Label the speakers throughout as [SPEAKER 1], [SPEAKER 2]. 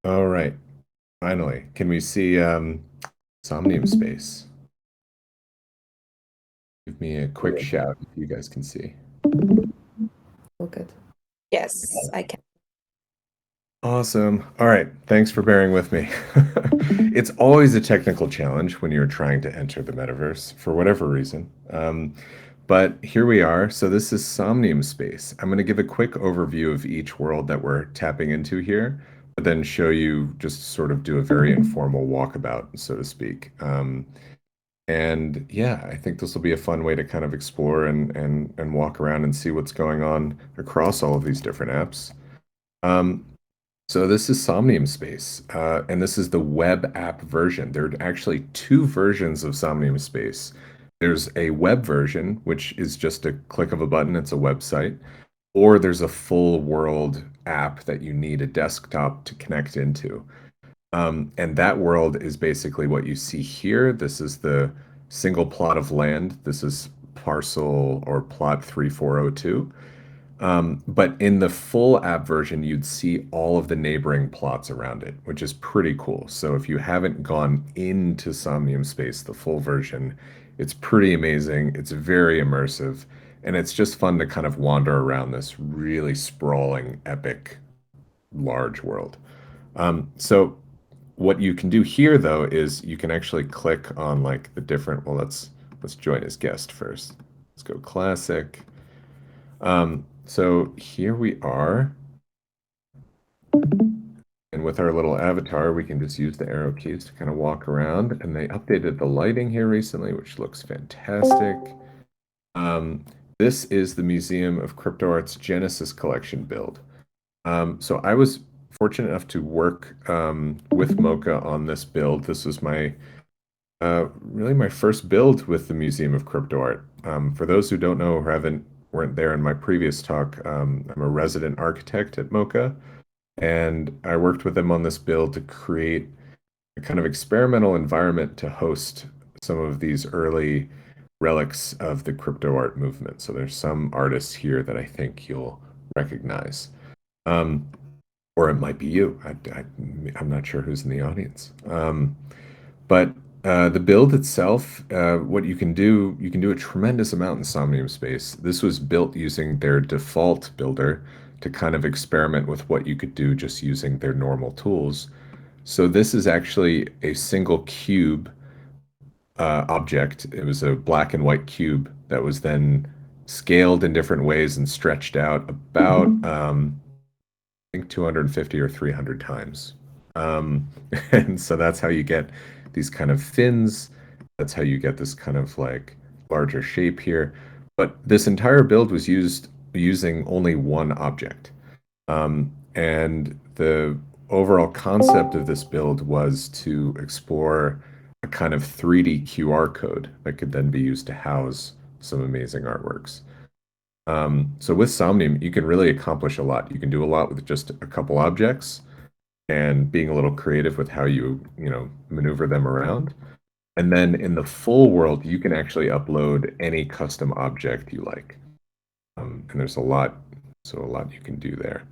[SPEAKER 1] All right. Finally, can we see Somnium Space? Give me a quick shout if you guys can see.
[SPEAKER 2] Oh, good. Yes, I can.
[SPEAKER 1] Awesome. All right. Thanks for bearing with me. It's always a technical challenge when you're trying to enter the metaverse for whatever reason. But here we are. So this is Somnium Space. I'm going to give a quick overview of each world that we're tapping into here, but then show you just sort of do a very informal walkabout, so to speak. And yeah, I think this will be a fun way to kind of explore and walk around and see what's going on across all of these different apps. Um, so this is Somnium Space, and this is the web app version. There are actually two versions of Somnium Space. There's a web version, which is just a click of a button, it's a website, or there's a full world app that you need a desktop to connect into. And that world is basically what you see here. This is the single plot of land. This is parcel or plot 3402. But in the full app version, you'd see all of the neighboring plots around it, which is pretty cool. So if you haven't gone into Somnium Space, the full version, it's pretty amazing. It's very immersive, and it's just fun to kind of wander around this really sprawling, epic, large world. So what you can do here though is you can actually click on like the different, well, let's join as guest first. Let's go classic. So here we are, and with our little avatar, we can just use the arrow keys to kind of walk around. And they updated the lighting here recently, which looks fantastic. Um, this is the Museum of Crypto Art's Genesis Collection build. So I was fortunate enough to work with MoCA on this build. This was my really my first build with the Museum of Crypto Art. For those who don't know or weren't there in my previous talk, I'm a resident architect at MoCA, and I worked with them on this build to create a kind of experimental environment to host some of these early relics of the crypto art movement. So there's some artists here that I think you'll recognize. Um, or it might be you. I'm not sure who's in the audience. But the build itself, what you can do a tremendous amount in Somnium Space. This was built using their default builder to kind of experiment with what you could do just using their normal tools. So this is actually a single cube object. It was a black and white cube that was then scaled in different ways and stretched out about I think 250 or 300 times. Um, and so that's how you get these kind of fins. That's how you get this kind of like larger shape here. But this entire build was used using only one object. And the overall concept of this build was to explore a kind of 3D QR code that could then be used to house some amazing artworks. So with Somnium, you can really accomplish a lot. You can do a lot with just a couple objects and being a little creative with how you maneuver them around. And then in the full world, you can actually upload any custom object you like. And there's a lot you can do there.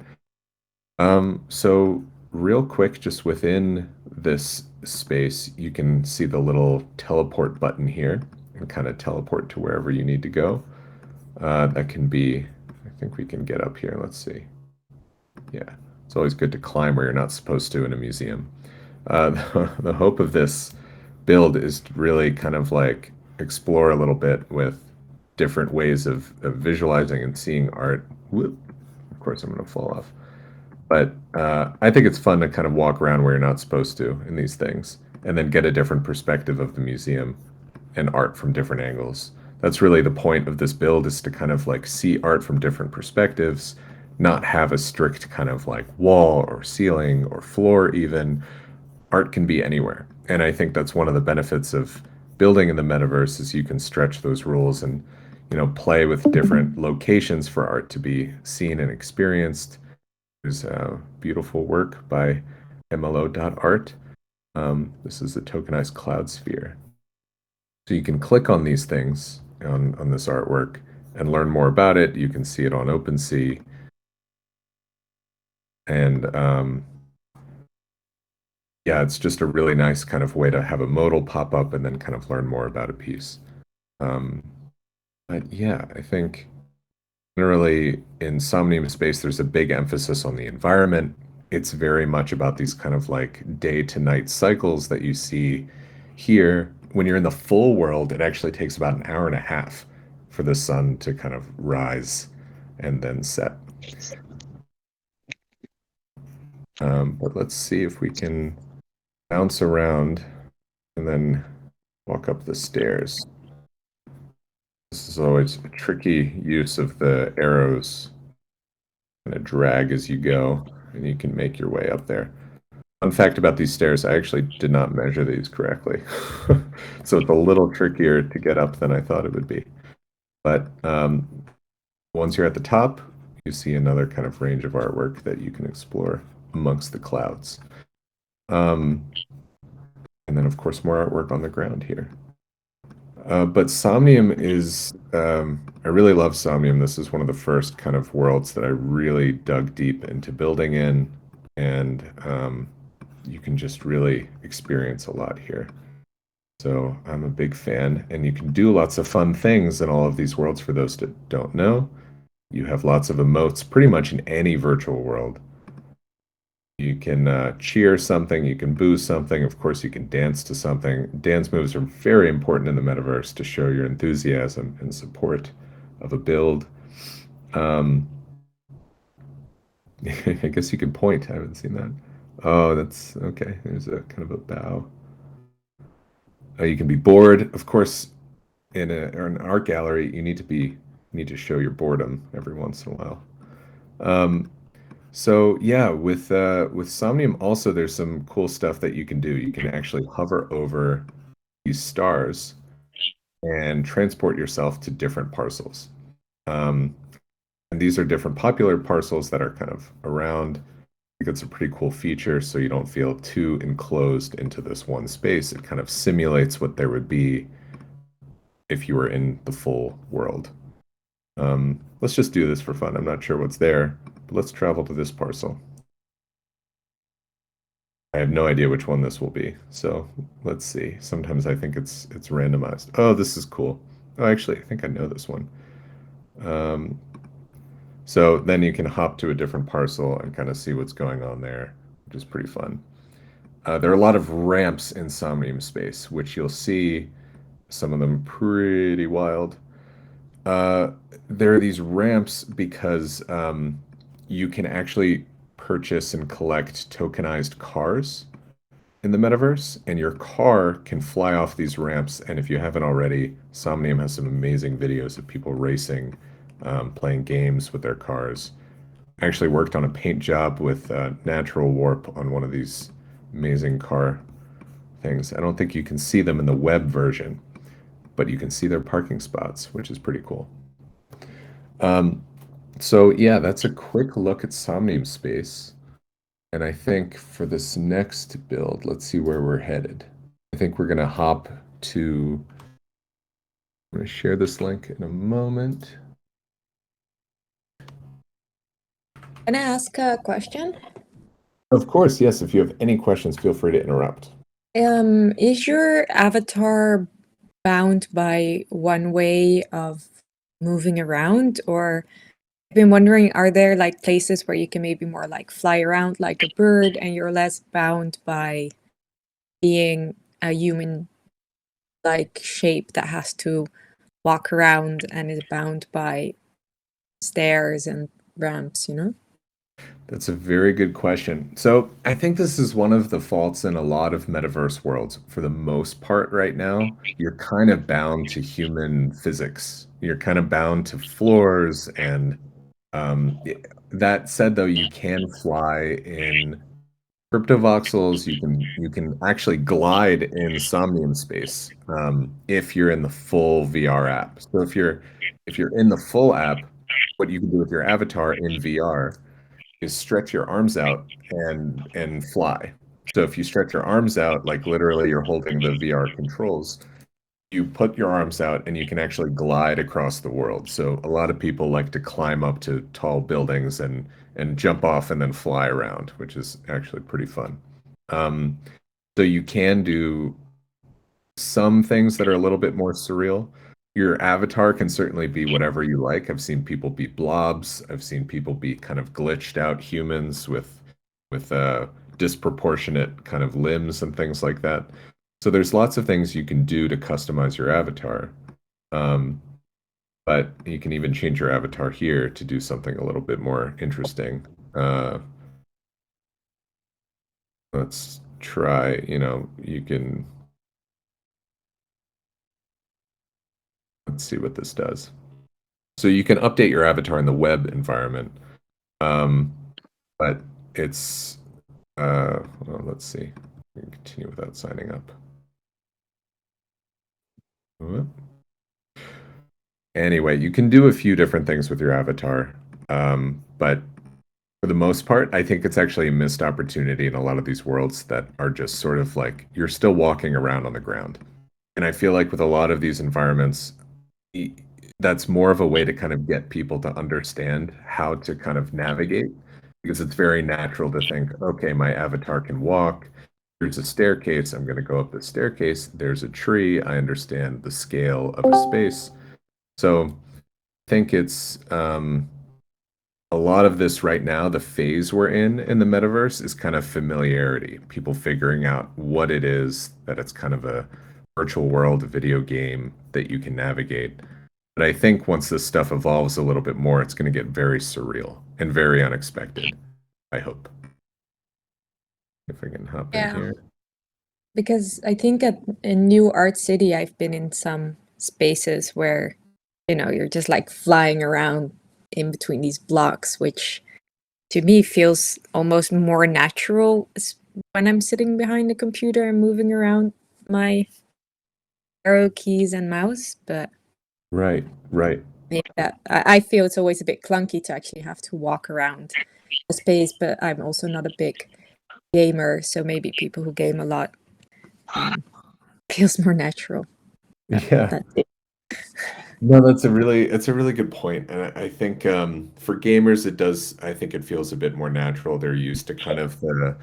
[SPEAKER 1] So real quick, just within this space, you can see the little teleport button here and kind of teleport to wherever you need to go. That can be, I think we can get up here. Let's see. Yeah, it's always good to climb where you're not supposed to in a museum. The hope of this build is to really kind of like explore a little bit with different ways of visualizing and seeing art. Whoop. Of course, I'm going to fall off. But I think it's fun to kind of walk around where you're not supposed to in these things and then get a different perspective of the museum and art from different angles. That's really the point of this build is to kind of like see art from different perspectives, not have a strict kind of like wall or ceiling or floor even. Art can be anywhere. And I think that's one of the benefits of building in the metaverse is you can stretch those rules and play with different locations for art to be seen and experienced. There's beautiful work by MLO.art. This is a tokenized cloud sphere. So you can click on these things on this artwork and learn more about it. You can see it on OpenSea. And yeah, it's just a really nice kind of way to have a modal pop up and then kind of learn more about a piece. Um, but yeah, I think generally in Somnium Space, there's a big emphasis on the environment. It's very much about these kind of like day to night cycles that you see here. When you're in the full world, it actually takes about an hour and a half for the sun to kind of rise and then set. But let's see if we can bounce around and then walk up the stairs. This is always a tricky use of the arrows. Kind of drag as you go, and you can make your way up there. Fun fact about these stairs, I actually did not measure these correctly. So it's a little trickier to get up than I thought it would be. But once you're at the top, you see another kind of range of artwork that you can explore amongst the clouds. And then, of course, more artwork on the ground here. But Somnium is, I really love Somnium. This is one of the first kind of worlds that I really dug deep into building in, and you can just really experience a lot here. So I'm a big fan, and you can do lots of fun things in all of these worlds for those that don't know. You have lots of emotes pretty much in any virtual world. You can cheer something, you can boo something, of course, you can dance to something. Dance moves are very important in the metaverse to show your enthusiasm and support of a build. Um, I guess you can point. I haven't seen that. Oh, that's okay. There's a kind of a bow. You can be bored. Of course, in an art gallery, you need to show your boredom every once in a while. Um, So yeah, with Somnium also there's some cool stuff that you can do. You can actually hover over these stars and transport yourself to different parcels. Um, and these are different popular parcels that are kind of around. I think it's a pretty cool feature so you don't feel too enclosed into this one space. It kind of simulates what there would be if you were in the full world. Let's just do this for fun. I'm not sure what's there, but let's travel to this parcel. I have no idea which one this will be. So let's see. Sometimes I think it's randomized. Oh, this is cool. Oh, actually, I think I know this one. Um, so then you can hop to a different parcel and kind of see what's going on there, which is pretty fun. There are a lot of ramps in Somnium Space, which you'll see some of them pretty wild. Uh, there are these ramps because you can actually purchase and collect tokenized cars in the metaverse, and your car can fly off these ramps. And if you haven't already, Somnium has some amazing videos of people racing, playing games with their cars. I actually worked on a paint job with Natural Warp on one of these amazing car things. I don't think you can see them in the web version, but you can see their parking spots, which is pretty cool. So yeah, that's a quick look at Somnium Space. And I think for this next build, let's see where we're headed. I think we're going to hop to, I'm going to share this link in a moment.
[SPEAKER 2] Can I ask a question?
[SPEAKER 1] Of course, yes. If you have any questions, feel free to interrupt.
[SPEAKER 2] Is your avatar bound by one way of moving around, or I've been wondering, are there like places where you can maybe more like fly around like a bird and you're less bound by being a human like shape that has to walk around and is bound by stairs and ramps, you know?
[SPEAKER 1] That's a very good question. So I think this is one of the faults in a lot of metaverse worlds. For the most part, right now, you're kind of bound to human physics. You're kind of bound to floors, and that said, though, you can fly in Cryptovoxels. You can actually glide in Somnium Space if you're in the full VR app. So if you're in the full app, what you can do with your avatar in VR is stretch your arms out and fly. So if you stretch your arms out, like literally you're holding the VR controls, you put your arms out and you can actually glide across the world. So a lot of people like to climb up to tall buildings and jump off and then fly around, which is actually pretty fun. Um, So you can do some things that are a little bit more surreal. Your avatar can certainly be whatever you like. I've seen people be blobs. I've seen people be kind of glitched out humans with disproportionate kind of limbs and things like that. So there's lots of things you can do to customize your avatar. Um, but you can even change your avatar here to do something a little bit more interesting. Let's try, you can, let's see what this does. So you can update your avatar in the web environment, um, but it's, well, let's see. We can continue without signing up. Whoop. Anyway, you can do a few different things with your avatar, but for the most part, I think it's actually a missed opportunity in a lot of these worlds that are just sort of like you're still walking around on the ground. And I feel like with a lot of these environments, e- that's more of a way to kind of get people to understand how to kind of navigate because it's very natural to think, okay, my avatar can walk. There's a staircase. I'm going to go up the staircase. There's a tree. I understand the scale of a space. So I think it's a lot of this right now, the phase we're in the metaverse is kind of familiarity. People figuring out what it is, that it's kind of a virtual world, a video game that you can navigate. But I think once this stuff evolves a little bit more, it's going to get very surreal and very unexpected. I hope. If I can hop in
[SPEAKER 2] Yeah.
[SPEAKER 1] here.
[SPEAKER 2] Because I think in New Art City, I've been in some spaces where, you're just like flying around in between these blocks, which to me feels almost more natural when I'm sitting behind the computer and moving around my arrow keys and mouse. But
[SPEAKER 1] Right, right.
[SPEAKER 2] that I feel it's always a bit clunky to actually have to walk around a space, but I'm also not a big gamer, so maybe people who game a lot feels more natural.
[SPEAKER 1] Yeah.
[SPEAKER 2] That's it.
[SPEAKER 1] No, it's a really good point. And I think for gamers it does I think it feels a bit more natural. They're used to kind of the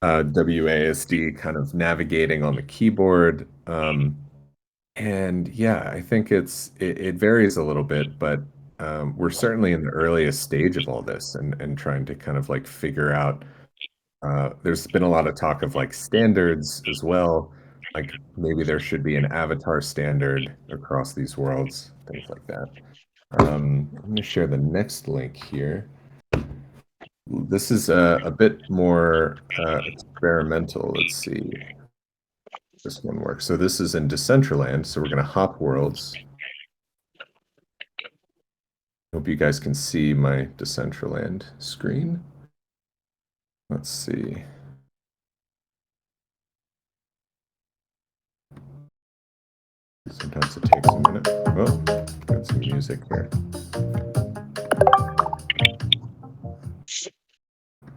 [SPEAKER 1] WASD kind of navigating on the keyboard. And yeah, I think it varies a little bit, but we're certainly in the earliest stage of all this and trying to kind of like figure out there's been a lot of talk of like standards as well. Like maybe there should be an avatar standard across these worlds, things like that. I'm going to share the next link here. This is a bit more experimental. Let's see if this one works. So this is in Decentraland. So we're going to hop worlds. Hope you guys can see my Decentraland screen. Let's see. Sometimes it takes a minute. Oh, got some music here.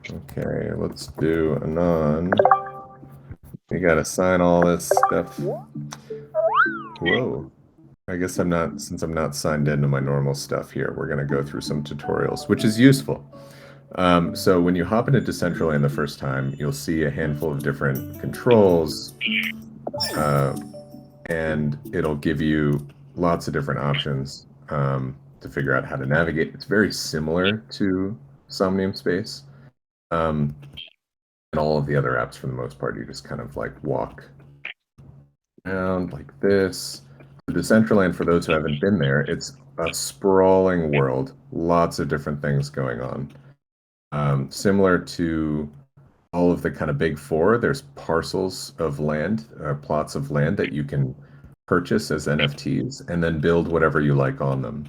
[SPEAKER 1] Okay, let's do Anon. You gotta sign all this stuff. Whoa. I guess since I'm not signed into my normal stuff here, we're gonna go through some tutorials, which is useful. So when you hop into Decentraland the first time, you'll see a handful of different controls, and it'll give you lots of different options to figure out how to navigate. It's very similar to Somnium Space. And all of the other apps, for the most part, you just kind of like walk around like this. The Decentraland, for those who haven't been there, it's a sprawling world, lots of different things going on. Similar to all of the kind of big four, there's parcels of land, plots of land that you can purchase as NFTs and then build whatever you like on them.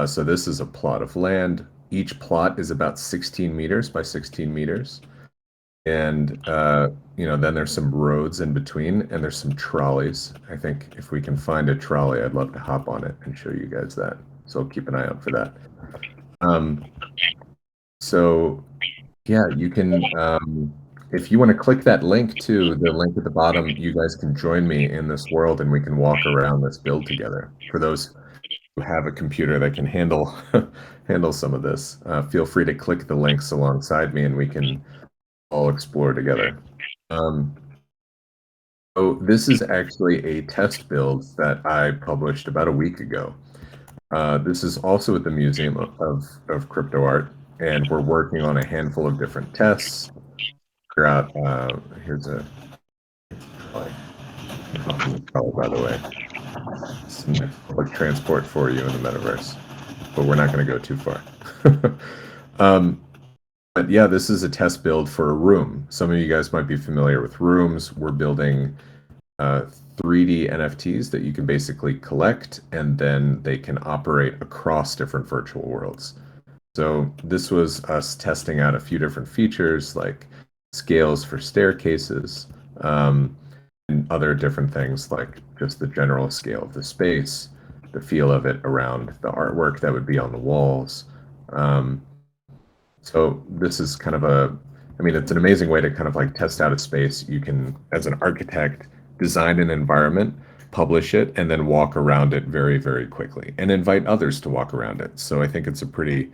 [SPEAKER 1] So this is a plot of land. Each plot is about 16 meters by 16 meters. And then there's some roads in between, and there's some trolleys. I think if we can find a trolley, I'd love to hop on it and show you guys that. So keep an eye out for that. So yeah, you can if you want to click that link to the link at the bottom, you guys can join me in this world and we can walk around this build together. For those who have a computer that can handle handle some of this, feel free to click the links alongside me and we can all explore together. Um, So this is actually a test build that I published about a week ago. This is also at the Museum of Crypto Art, and we're working on a handful of different tests. Figure out, here's a color, by the way. Some public transport for you in the metaverse, but we're not going to go too far. But yeah, this is a test build for a room. Some of you guys might be familiar with rooms. We're building 3D NFTs that you can basically collect, and then they can operate across different virtual worlds. So this was us testing out a few different features like scales for staircases, and other different things like just the general scale of the space, the feel of it around the artwork that would be on the walls. So this is kind of it's an amazing way to kind of like test out a space. You can, as an architect, design an environment, publish it, and then walk around it very, very quickly and invite others to walk around it. So I think it's a pretty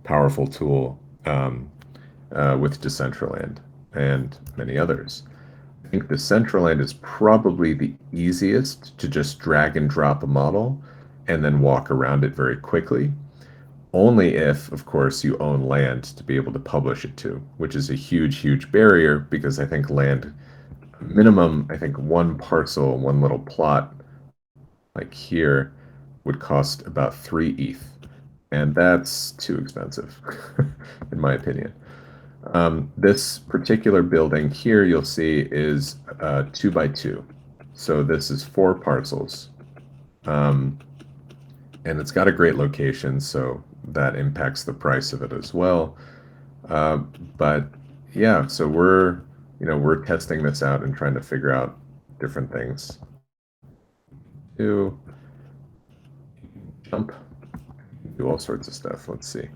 [SPEAKER 1] powerful tool with Decentraland and many others. I think Decentraland is probably the easiest to just drag and drop a model and then walk around it very quickly. Only if, of course, you own land to be able to publish it to, which is a huge, huge barrier because I think land, minimum, I think one parcel, one little plot like here would cost about 3 ETH. And that's too expensive, in my opinion. This particular building here, you'll see, is 2 by 2. So this is 4 parcels. And it's got a great location, so that impacts the price of it as well. But yeah, so we're testing this out and trying to figure out different things. Do jump, do all sorts of stuff. Let's see.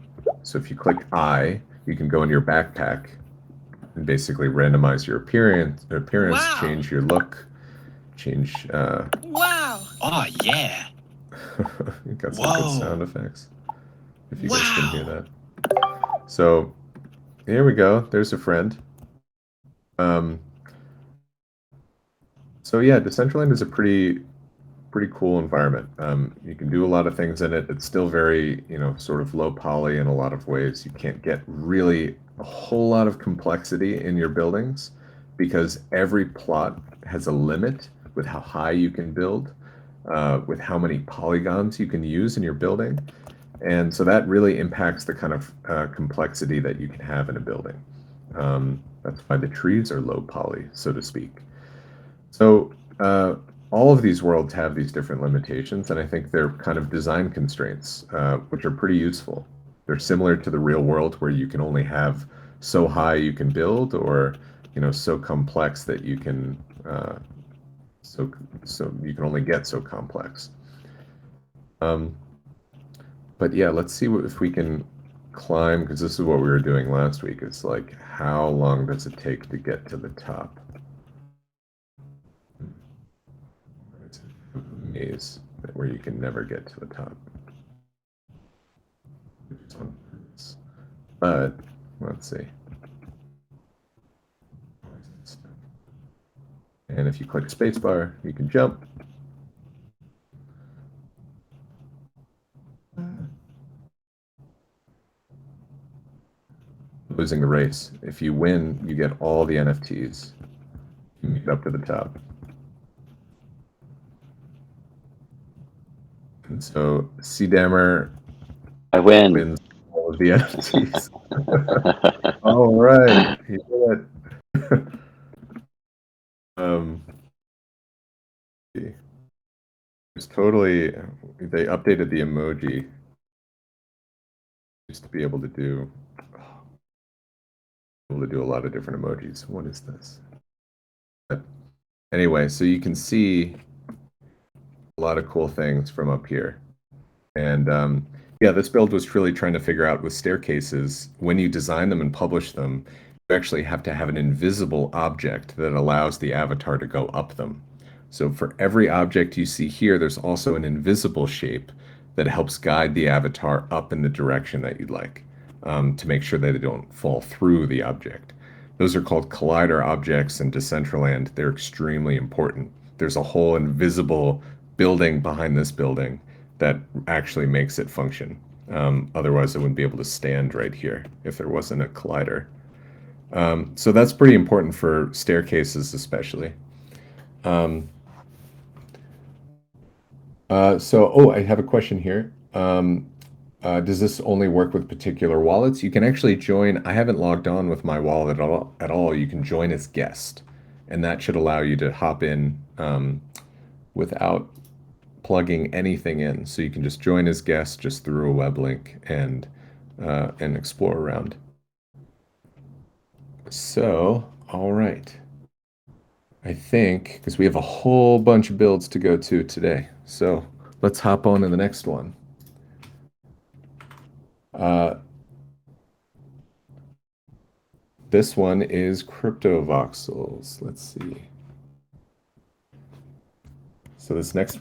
[SPEAKER 1] So if you click I, you can go in your backpack and basically randomize your appearance,
[SPEAKER 3] Wow.
[SPEAKER 1] change your look, change.
[SPEAKER 3] Wow. Oh, yeah.
[SPEAKER 1] You got some
[SPEAKER 3] Whoa.
[SPEAKER 1] good sound effects. If you guys
[SPEAKER 3] Wow.
[SPEAKER 1] can hear that. So here we go. There's a friend. So yeah, Decentraland is a pretty cool environment. You can do a lot of things in it. It's still very, sort of low poly in a lot of ways. You can't get really a whole lot of complexity in your buildings because every plot has a limit with how high you can build, with how many polygons you can use in your building. And so that really impacts the kind of complexity that you can have in a building. That's why the trees are low poly, so to speak. So all of these worlds have these different limitations, and I think they're kind of design constraints, which are pretty useful. They're similar to the real world where you can only have so high you can build, or so complex that you can so you can only get so complex. But yeah, let's see if we can climb, because this is what we were doing last week. It's like, how long does it take to get to the top? It's a maze where you can never get to the top. But let's see. And if you click spacebar, you can jump. Losing the race. If you win, you get all the NFTs. You get up to the top. And so C-Dammer
[SPEAKER 4] I win.
[SPEAKER 1] wins all of the NFTs. All right. You did it. It's totally, they updated the emoji just to be able to do a lot of different emojis. What is this? But anyway, so you can see a lot of cool things from up here. And yeah, this build was truly trying to figure out with staircases, when you design them and publish them, you actually have to have an invisible object that allows the avatar to go up them. So for every object you see here, there's also an invisible shape that helps guide the avatar up in the direction that you'd like, to make sure that they don't fall through the object. Those are called collider objects in Decentraland. They're extremely important. There's a whole invisible building behind this building that actually makes it function. Otherwise, it wouldn't be able to stand right here if there wasn't a collider. So that's pretty important for staircases, especially. I have a question here. Does this only work with particular wallets? You can actually join. I haven't logged on with my wallet at all. You can join as guest, and that should allow you to hop in without plugging anything in. So you can just join as guest just through a web link and explore around. So, all right. I think because we have a whole bunch of builds to go to today. So let's hop on to the next one. This one is Cryptovoxels. Let's see. So this next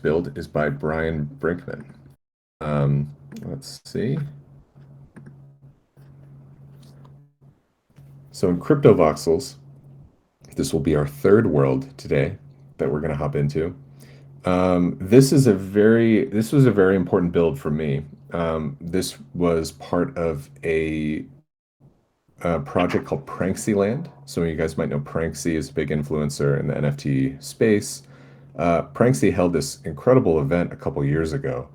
[SPEAKER 1] build is by Bryan Brinkman. Let's see. So in Cryptovoxels, this will be our third world today that we're going to hop into. This was a very important build for me. This was part of a project called Pranksyland. Some of you guys might know Pranksy is a big influencer in the NFT space. Pranksy held this incredible event a couple years ago,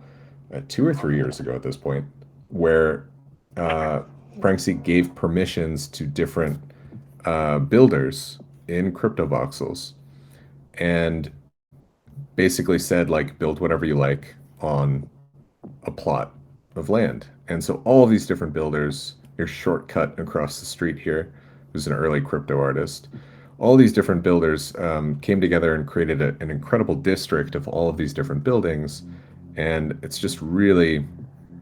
[SPEAKER 1] 2 or 3 years ago at this point, where Pranksy gave permissions to different builders in Cryptovoxels and basically said, like, build whatever you like on a plot of land. And so all of these different builders, your shortcut across the street here, who's an early crypto artist, all these different builders came together and created an incredible district of all of these different buildings. And it's just really,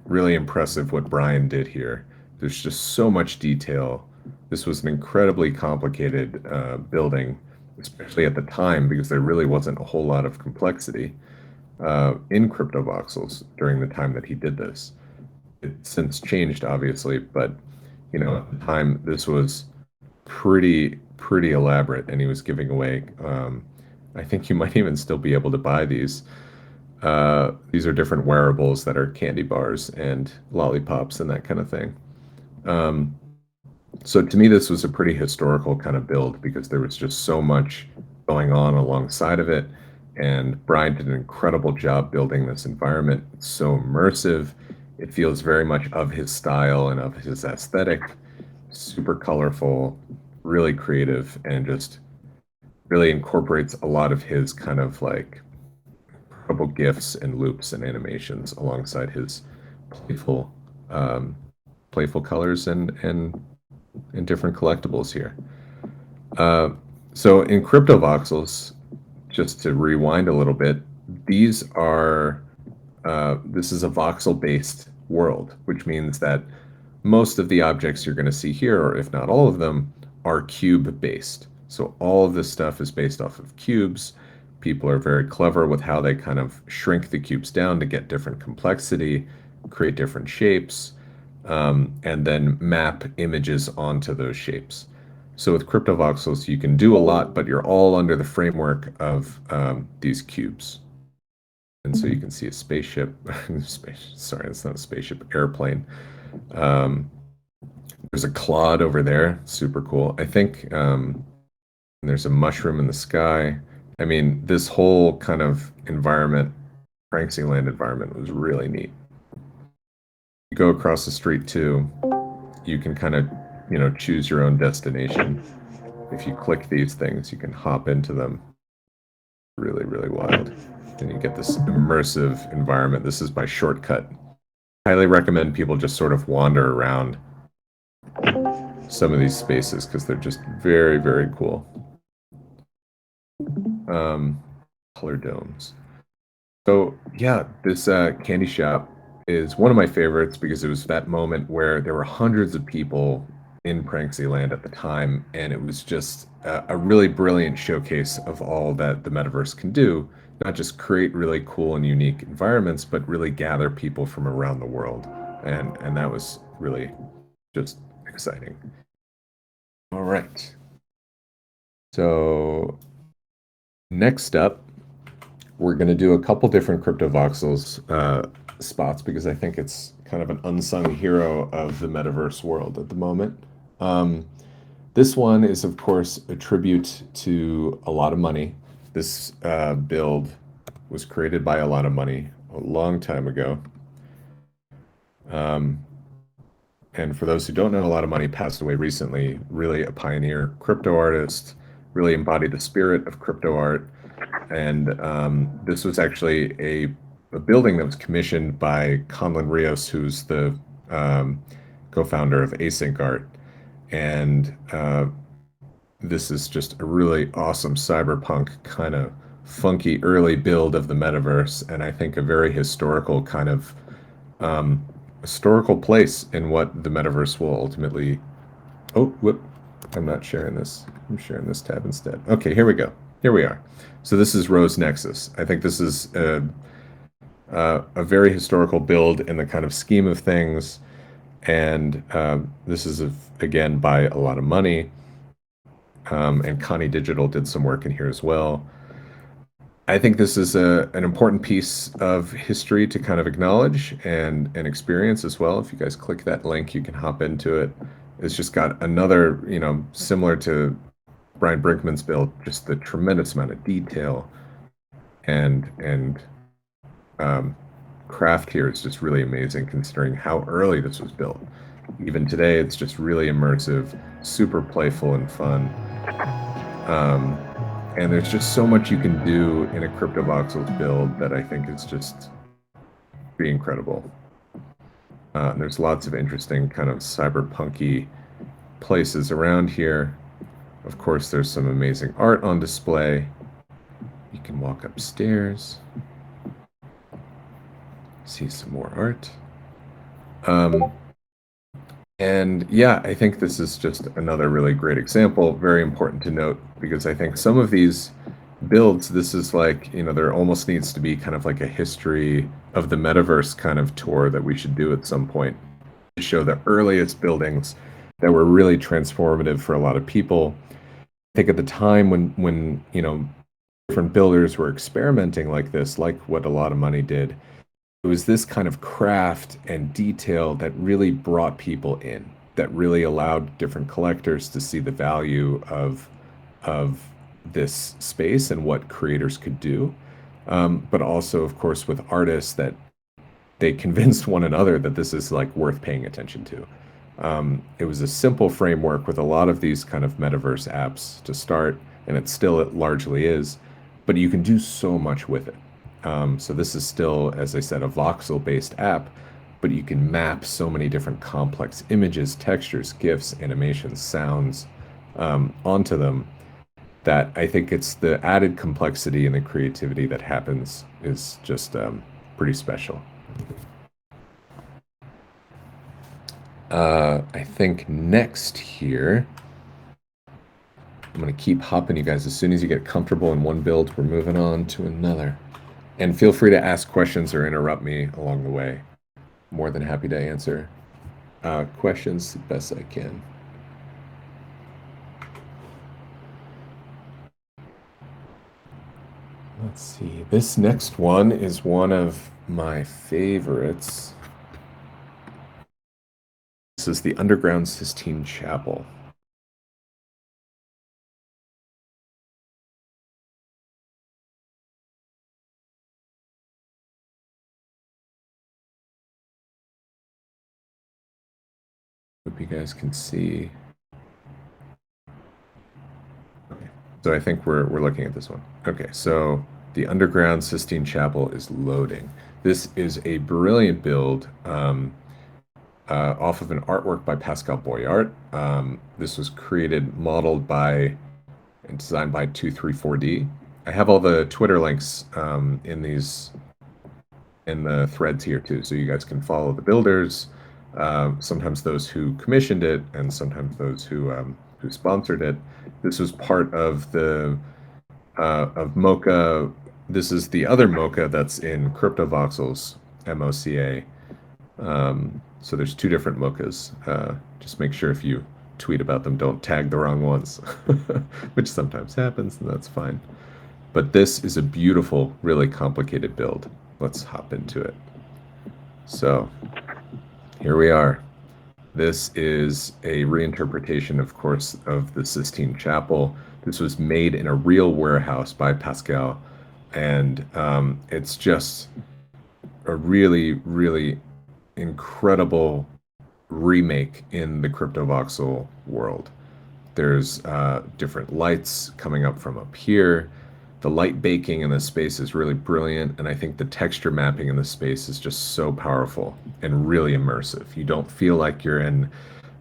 [SPEAKER 1] really impressive what Bryan did here. There's just so much detail. This was an incredibly complicated building, especially at the time, because there really wasn't a whole lot of complexity in Cryptovoxels during the time that he did this. It's since changed, obviously, but at the time, this was pretty elaborate, and he was giving away. I think you might even still be able to buy these. These are different wearables that are candy bars and lollipops and that kind of thing. So to me, this was a pretty historical kind of build because there was just so much going on alongside of it. And Bryan did an incredible job building this environment. It's so immersive. It feels very much of his style and of his aesthetic. Super colorful, really creative, and just really incorporates a lot of his kind of like incredible gifs and loops and animations alongside his playful colors and different collectibles here. So in Cryptovoxels, just to rewind a little bit, this is a voxel-based world, which means that most of the objects you're going to see here, or if not all of them, are cube-based. So all of this stuff is based off of cubes. People are very clever with how they kind of shrink the cubes down to get different complexity, create different shapes, and then map images onto those shapes. So with Cryptovoxels, you can do a lot, but you're all under the framework of these cubes. And so you can see a spaceship. Sorry, it's not a spaceship, airplane. There's a cloud over there, super cool. I think there's a mushroom in the sky. I mean, this whole kind of environment, Pranksyland environment, was really neat. You go across the street too, you can kind of, choose your own destination. If you click these things, you can hop into them. Really, really wild. And you get this immersive environment. This is by Shortcut. Highly recommend people just sort of wander around some of these spaces because they're just very, very cool. Color domes. So yeah, this candy shop is one of my favorites because it was that moment where there were hundreds of people in Pranksyland at the time, and it was just a really brilliant showcase of all that the metaverse can do. Not just create really cool and unique environments, but really gather people from around the world, and that was really just exciting. All right. So next up, we're going to do a couple different Cryptovoxels spots because I think it's kind of an unsung hero of the metaverse world at the moment. This one is, of course, a tribute to Alotta Money. This build was created by Alotta Money a long time ago. And for those who don't know, Alotta Money passed away recently. Really a pioneer crypto artist, really embodied the spirit of crypto art. And this was actually a building that was commissioned by Conlan Rios, who's the co-founder of Async Art. And this is just a really awesome cyberpunk kind of funky early build of the metaverse, and I think a very historical kind of historical place in what the metaverse will ultimately. Oh, whoop! I'm not sharing this. I'm sharing this tab instead. Okay, here we go. Here we are. So this is Rose Nexus. I think this is a very historical build in the kind of scheme of things, and this is again by a lot of money. And Connie Digital did some work in here as well. I think this is an important piece of history to kind of acknowledge and experience as well. If you guys click that link, you can hop into it. It's just got another, similar to Bryan Brinkman's build, just the tremendous amount of detail and craft here is just really amazing considering how early this was built. Even today, it's just really immersive, super playful and fun. And there's just so much you can do in a Cryptovoxels build that I think is just pretty incredible. There's lots of interesting kind of cyberpunky places around here. Of course, there's some amazing art on display. You can walk upstairs, see some more art. And yeah, I think this is just another really great example, very important to note, because I think some of these builds, this is like, there almost needs to be kind of like a history of the metaverse kind of tour that we should do at some point to show the earliest buildings that were really transformative for a lot of people. I think at the time when different builders were experimenting like this, like what Alotta Money did, it was this kind of craft and detail that really brought people in, that really allowed different collectors to see the value of this space and what creators could do. But also, of course, with artists that they convinced one another that this is like worth paying attention to. It was a simple framework with a lot of these kind of metaverse apps to start, and it largely is, but you can do so much with it. So this is still, as I said, a voxel-based app, but you can map so many different complex images, textures, GIFs, animations, sounds onto them that I think it's the added complexity and the creativity that happens is just pretty special. I think next here, I'm going to keep hopping you guys. As soon as you get comfortable in one build, we're moving on to another. And feel free to ask questions or interrupt me along the way. More than happy to answer questions the best I can. Let's see. This next one is one of my favorites. This is the underground Sistine Chapel. Hope you guys can see. Okay. So I think we're looking at this one. Okay, so the underground Sistine Chapel is loading. This is a brilliant build off of an artwork by Pascal Boyart. This was modeled by and designed by 234D. I have all the Twitter links in the threads here too, so you guys can follow the builders. Sometimes those who commissioned it, and sometimes those who sponsored it. This was part of the of MoCA. This is the other MoCA that's in Cryptovoxels, MoCA. So there's two different MoCAs. Just make sure if you tweet about them, don't tag the wrong ones, which sometimes happens, and that's fine. But this is a beautiful, really complicated build. Let's hop into it. So here we are. This is a reinterpretation, of course, of the Sistine Chapel. This was made in a real warehouse by Pascal, and it's just a really, really incredible remake in the Cryptovoxel world. There's different lights coming up from up here. The light baking in this space is really brilliant, and I think the texture mapping in this space is just so powerful and really immersive. You don't feel like you're in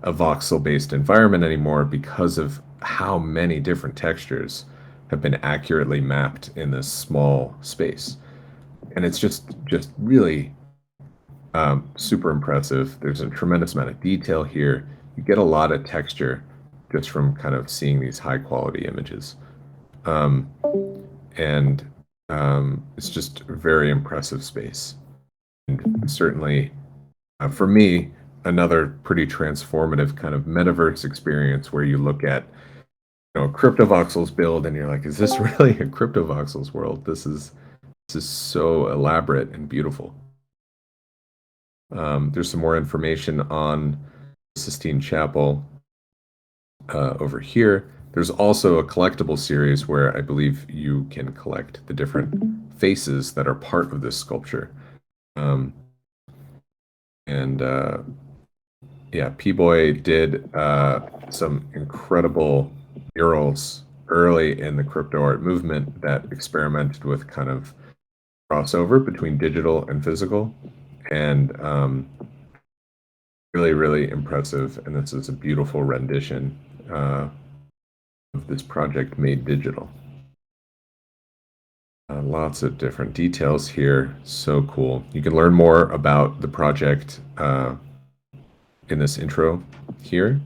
[SPEAKER 1] a voxel-based environment anymore because of how many different textures have been accurately mapped in this small space. And it's just really super impressive. There's a tremendous amount of detail here. You get a lot of texture just from kind of seeing these high-quality images. It's just a very impressive space. And certainly, for me, another pretty transformative kind of metaverse experience where you look at, Cryptovoxels build and you're like, is this really a Cryptovoxels world? This is so elaborate and beautiful. There's some more information on Sistine Chapel over here. There's also a collectible series where I believe you can collect the different faces that are part of this sculpture. Yeah, P-Boy did some incredible murals early in the crypto art movement that experimented with kind of crossover between digital and physical, and really, really impressive. And this is a beautiful rendition of this project made digital. Lots of different details here. So cool. You can learn more about the project in this intro here.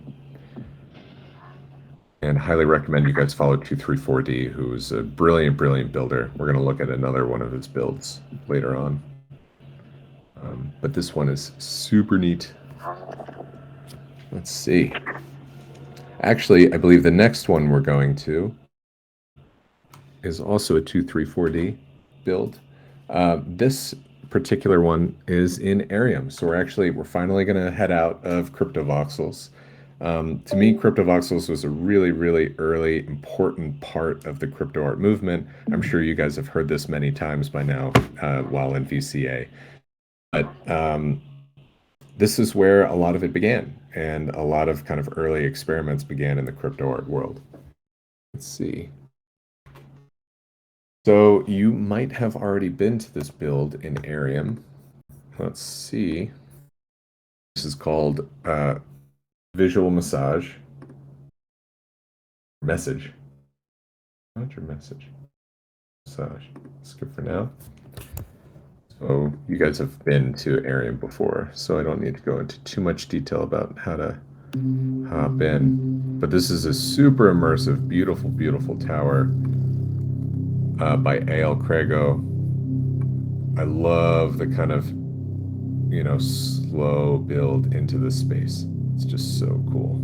[SPEAKER 1] And highly recommend you guys follow 234D, who's a brilliant, brilliant builder. We're going to look at another one of his builds later on. But this one is super neat. Let's see. Actually, I believe the next one we're going to is also a 234D build. This particular one is in Arium. So we're finally going to head out of Cryptovoxels. To me, Cryptovoxels was a really, really early, important part of the crypto art movement. I'm sure you guys have heard this many times by now while in VCA. But this is where a lot of it began, and a lot of kind of early experiments began in the crypto art world. Let's see. So you might have already been to this build in Arium. Let's see. This is called Visual Message. Message. Not your message. Massage. Skip for now. So you guys have been to Arium before, so I don't need to go into too much detail about how to hop in. But this is a super immersive, beautiful, beautiful tower by A.L. Crago. I love the kind of, slow build into this space. It's just so cool.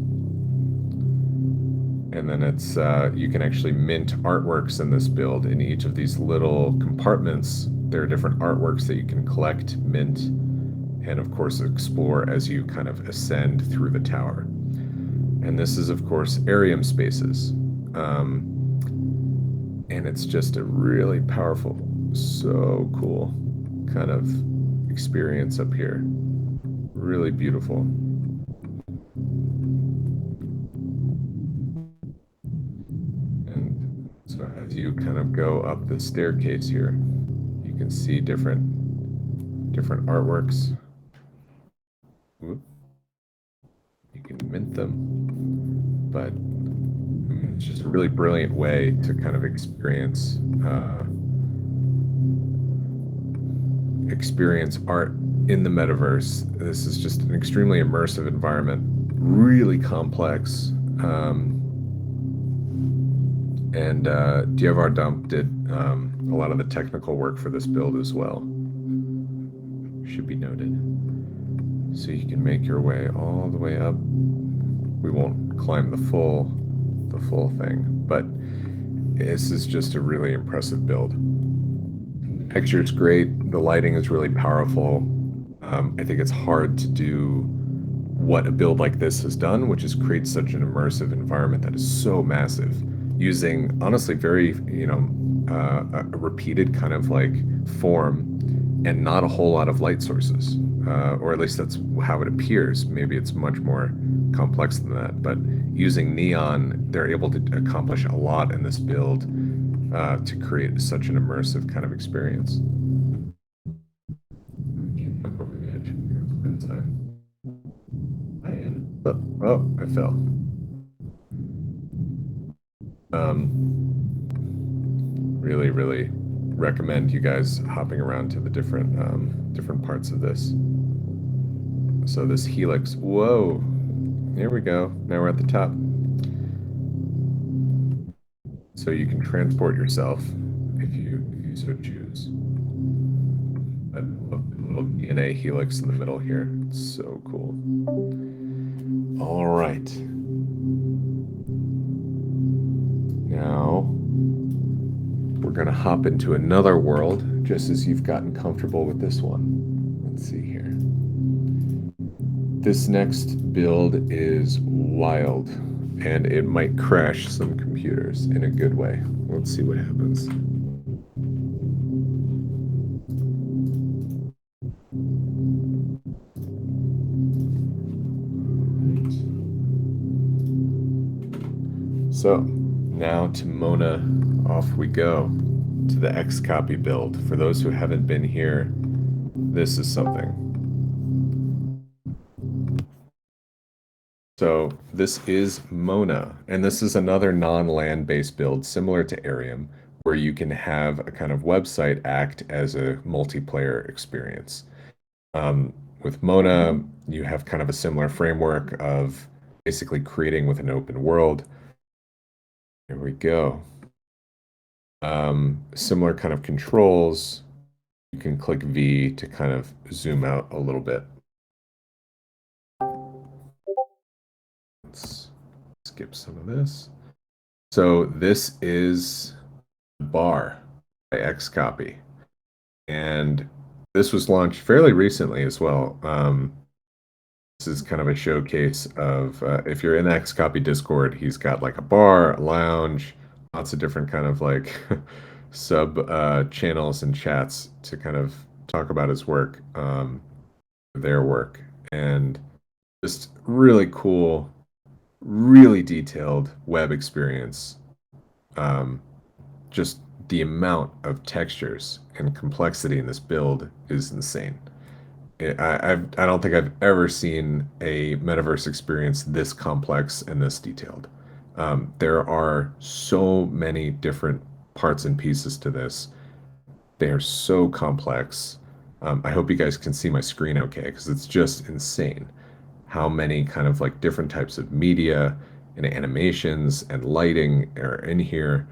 [SPEAKER 1] And then it's you can actually mint artworks in this build in each of these little compartments. There are different artworks that you can collect, mint, and of course explore as you kind of ascend through the tower. And this is, of course, Arium spaces. And it's just a really powerful, so cool kind of experience up here. Really beautiful. And so as you kind of go up the staircase here, you can see different artworks. Whoop. You can mint them, but it's just a really brilliant way to kind of experience art in the metaverse. This is just an extremely immersive environment, really complex. Dievar Dump did a lot of the technical work for this build as well. Should be noted. So you can make your way all the way up. we won't climb the full thing, but this is just a really impressive build. Texture's great. The lighting is really powerful. I think it's hard to do what a build like this has done, which is create such an immersive environment that is so massive, using honestly very, a repeated kind of like form and not a whole lot of light sources, or at least that's how it appears. Maybe it's much more complex than that, but using neon, they're able to accomplish a lot in this build to create such an immersive kind of experience. Oh, I fell. Really, really recommend you guys hopping around to the different parts of this. So this helix, whoa, there we go. Now we're at the top. So you can transport yourself if you so choose. I love the little DNA helix in the middle here. It's so cool. All right. Now we're gonna hop into another world, just as you've gotten comfortable with this one. Let's see here. This next build is wild, and it might crash some computers in a good way. Let's see what happens. So now to Mona, off we go to the Xcopy build. For those who haven't been here, this is something. So this is Mona, and this is another non-land-based build similar to Arium, where you can have a kind of website act as a multiplayer experience. With Mona, you have kind of a similar framework of basically creating with an open world. Here we go. Similar kind of controls. You can click V to kind of zoom out a little bit. Let's skip some of this. So this is Bar by Xcopy. And this was launched fairly recently as well. This is kind of a showcase of, if you're in the Xcopy Discord, he's got like a bar, a lounge, lots of different kind of like sub channels and chats to kind of talk about his work, their work, and just really cool, really detailed web experience. Just the amount of textures and complexity in this build is insane. I don't think I've ever seen a metaverse experience this complex and this detailed. There are so many different parts and pieces to this. They are so complex. I hope you guys can see my screen okay, because it's just insane how many kind of like different types of media and animations and lighting are in here.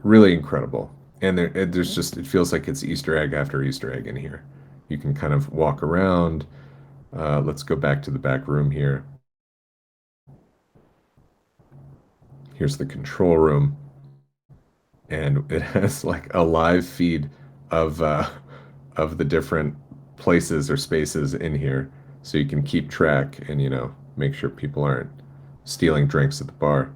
[SPEAKER 1] Really incredible. And there's just, it feels like it's Easter egg after Easter egg in here. You can kind of walk around. Let's go back to the back room here. Here's the control room. And it has like a live feed of the different places or spaces in here, so you can keep track and, you know, make sure people aren't stealing drinks at the bar.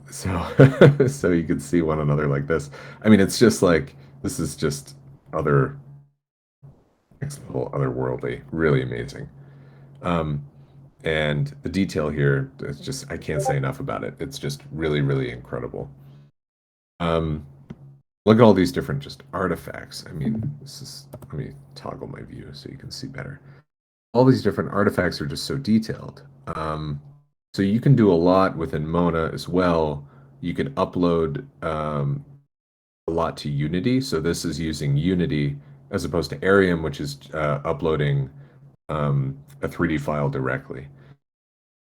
[SPEAKER 1] So so you can see one another like this. I mean, it's just like, this is just other next level, otherworldly, really amazing. And the detail here is just, I can't say enough about it. It's just really, really incredible. Look at all these different just artifacts. I mean, this is, let me toggle my view so you can see better. All these different artifacts are just so detailed. So you can do a lot within Mona as well. You can upload a lot to Unity. So this is using Unity as opposed to Arium, which is uploading a 3D file directly.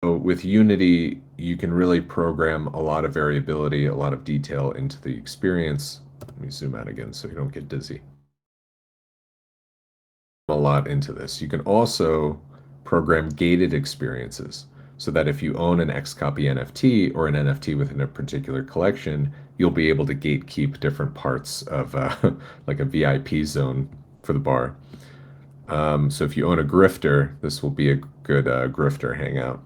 [SPEAKER 1] So with Unity, you can really program a lot of variability, a lot of detail into the experience. Let me zoom out again so you don't get dizzy. A lot into this. You can also program gated experiences, so that if you own an Xcopy NFT or an NFT within a particular collection, you'll be able to gatekeep different parts of like a VIP zone for the bar. So if you own a grifter, this will be a good grifter hangout.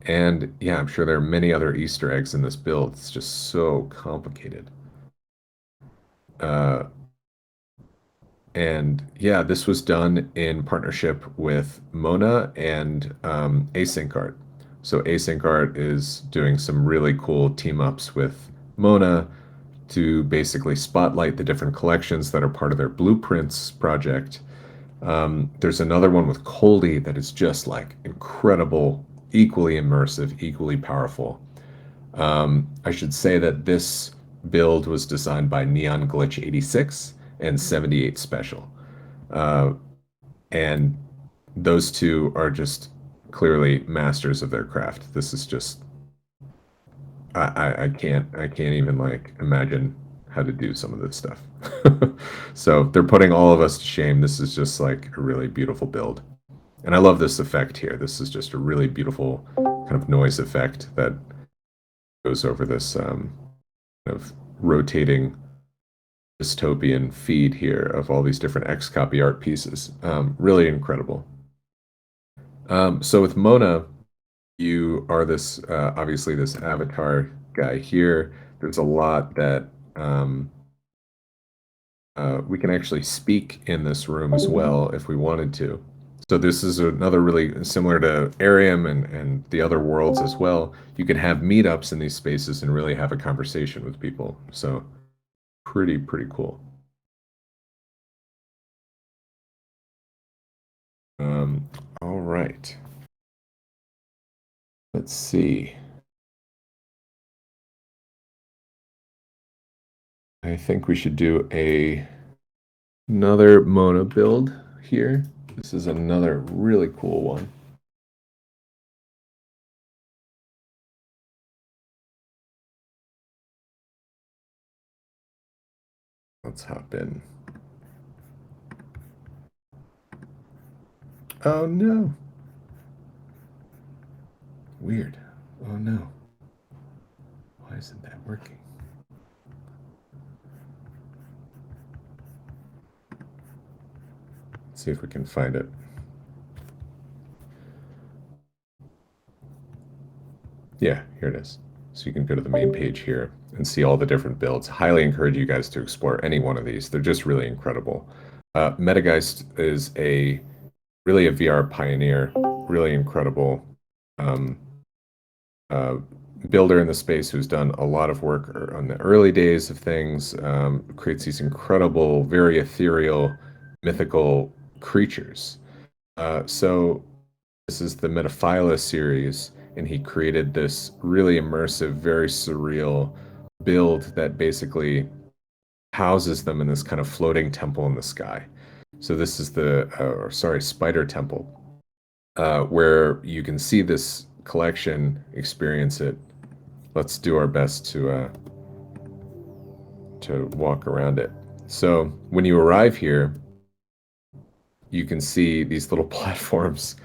[SPEAKER 1] And yeah, I'm sure there are many other Easter eggs in this build. It's just so complicated. And yeah, this was done in partnership with Mona and Async Art. So Async Art is doing some really cool team ups with Mona to basically spotlight the different collections that are part of their Blueprints project. There's another one with Coldy that is just like incredible, equally immersive, equally powerful. I should say that this build was designed by Neon Glitch 86 and 78 Special. And those two are just clearly masters of their craft. This is just I can't even like imagine how to do some of this stuff. So they're putting all of us to shame. This is just like a really beautiful build. And I love this effect here. This is just a really beautiful kind of noise effect that goes over this kind of rotating dystopian feed here of all these different Xcopy art pieces. Really incredible. So with Mona, you are this obviously this avatar guy here. There's a lot that we can actually speak in this room as well if we wanted to. So this is another really similar to Arium and the other worlds as well. You can have meetups in these spaces and really have a conversation with people. So pretty cool. All right. Let's see. I think we should do another Mona build here. This is another really cool one. Let's hop in. Oh no. Weird. Oh no. Why isn't that working? Let's see if we can find it. Yeah, here it is. So you can go to the main page here and see all the different builds. Highly encourage you guys to explore any one of these. They're just really incredible. Metageist is really a VR pioneer, really incredible builder in the space who's done a lot of work on the early days of things, creates these incredible, very ethereal, mythical creatures. So this is the Metaphyla series, and he created this really immersive, very surreal build that basically houses them in this kind of floating temple in the sky. So this is Spider Temple, where you can see this collection, experience it. Let's do our best to walk around it. So when you arrive here, you can see these little platforms,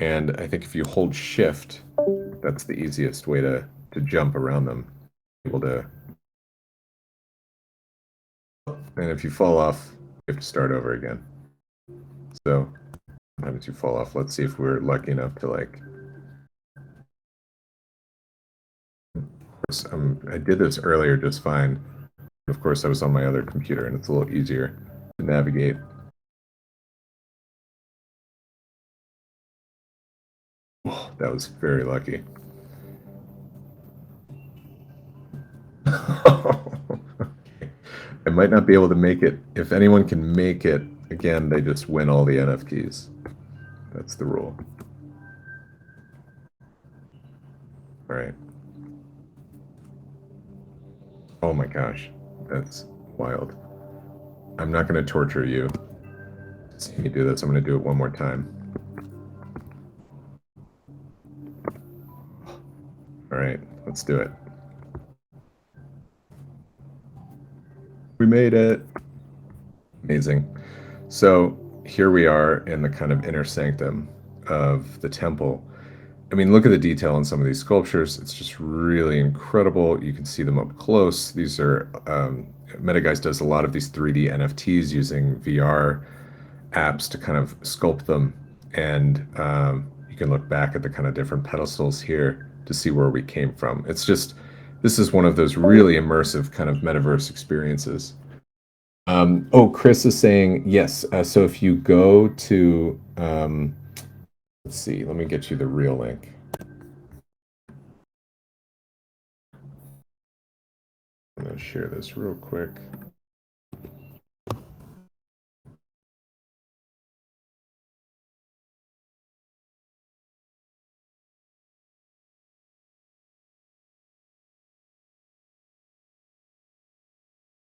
[SPEAKER 1] and I think if you hold shift, that's the easiest way to jump around them. Able to, and if you fall off, you have to start over again. So sometimes you fall off. Let's see if we're lucky enough to like. I did this earlier just fine. Of course, I was on my other computer, and it's a little easier to navigate. Oh, that was very lucky. Okay. I might not be able to make it. If anyone can make it, again, they just win all the NFTs. That's the rule. All right. Oh my gosh, that's wild. I'm not going to torture you. See me do this. I'm going to do it one more time. All right, let's do it. We made it. Amazing. So here we are in the kind of inner sanctum of the temple. I mean, look at the detail in some of these sculptures. It's just really incredible. You can see them up close. These are, MetaGuys does a lot of these 3D NFTs using VR apps to kind of sculpt them. And you can look back at the kind of different pedestals here to see where we came from. It's just, this is one of those really immersive kind of metaverse experiences. Oh, Chris is saying yes. So if you go to, let's see, let me get you the real link. I'm going to share this real quick.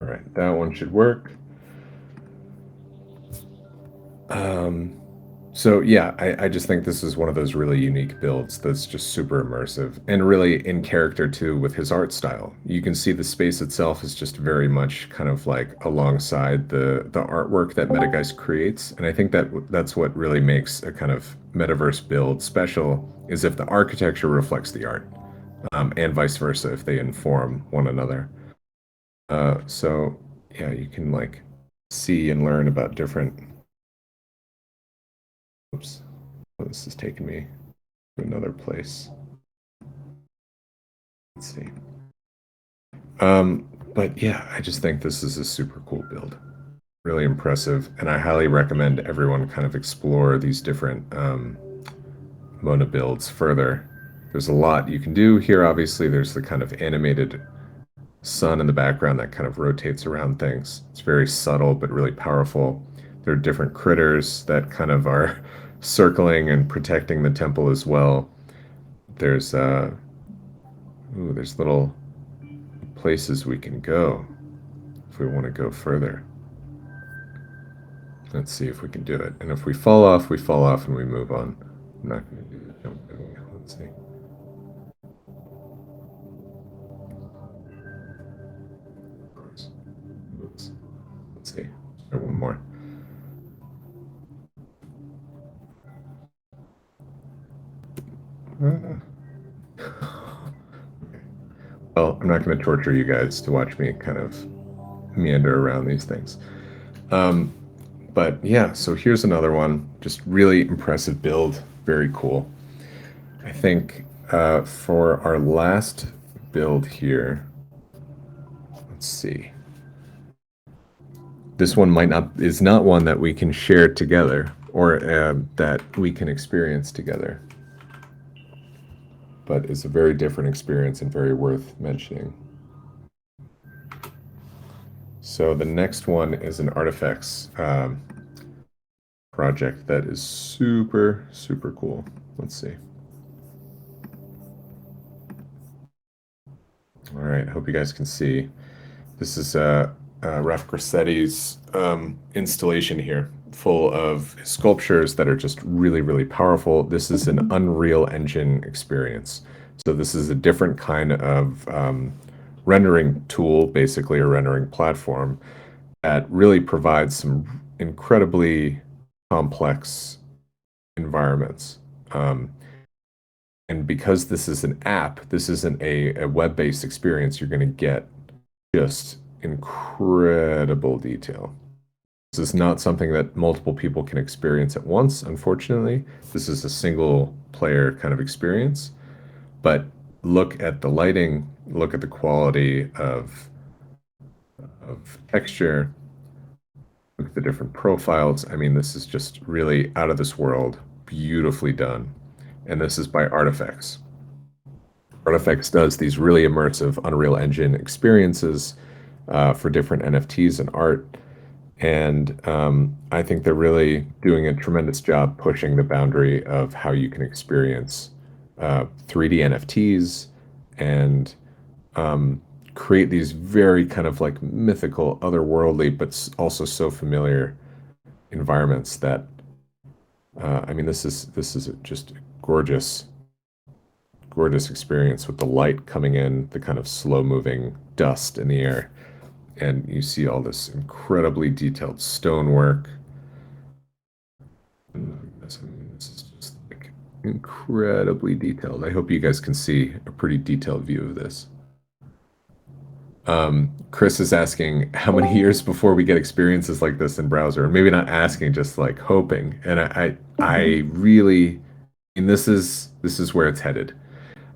[SPEAKER 1] All right, that one should work. So yeah, I just think this is one of those really unique builds that's just super immersive and really in character too with his art style. You can see the space itself is just very much kind of like alongside the artwork that MetaGuys creates, and I think that that's what really makes a kind of metaverse build special is if the architecture reflects the art, and vice versa if they inform one another. So yeah, you can like see and learn about different. Oops, oh, this is taking me to another place. Let's see. But yeah, I just think this is a super cool build. Really impressive, and I highly recommend everyone kind of explore these different Mona builds further. There's a lot you can do here. Obviously, there's the kind of animated sun in the background that kind of rotates around things. It's very subtle but really powerful. There are different critters that kind of are circling and protecting the temple as well. There's there's little places we can go if we want to go further. Let's see if we can do it. And if we fall off, we fall off and we move on. I'm not going to do the jump thing. Let's see. Oops. Let's see. Or one more. Well, I'm not going to torture you guys to watch me kind of meander around these things. But yeah, so here's another one. Just really impressive build. Very cool. I think for our last build here, let's see. This one is not one that we can share together or that we can experience together, but it's a very different experience and very worth mentioning. So the next one is an artifacts project that is super, super cool. Let's see. All right, hope you guys can see. This is Raf Grassetti's installation here, full of sculptures that are just really, really powerful. This is an Unreal Engine experience. So this is a different kind of rendering tool, basically a rendering platform that really provides some incredibly complex environments. And because this is an app, this isn't a web-based experience, you're going to get just incredible detail. This is not something that multiple people can experience at once, unfortunately. This is a single player kind of experience. But look at the lighting, look at the quality of texture, look at the different profiles. I mean, this is just really out of this world, beautifully done. And this is by Artifacts. Artifacts does these really immersive Unreal Engine experiences for different NFTs and art. And I think they're really doing a tremendous job pushing the boundary of how you can experience 3D NFTs and create these very kind of like mythical, otherworldly, but also so familiar environments that I mean, this is just gorgeous, gorgeous experience with the light coming in, the kind of slow-moving dust in the air, and you see all this incredibly detailed stonework. this. I mean, this is just like incredibly detailed. I hope you guys can see a pretty detailed view of this. Chris is asking how many years before we get experiences like this in browser, and maybe not asking, just like hoping. And I really, and this is where it's headed.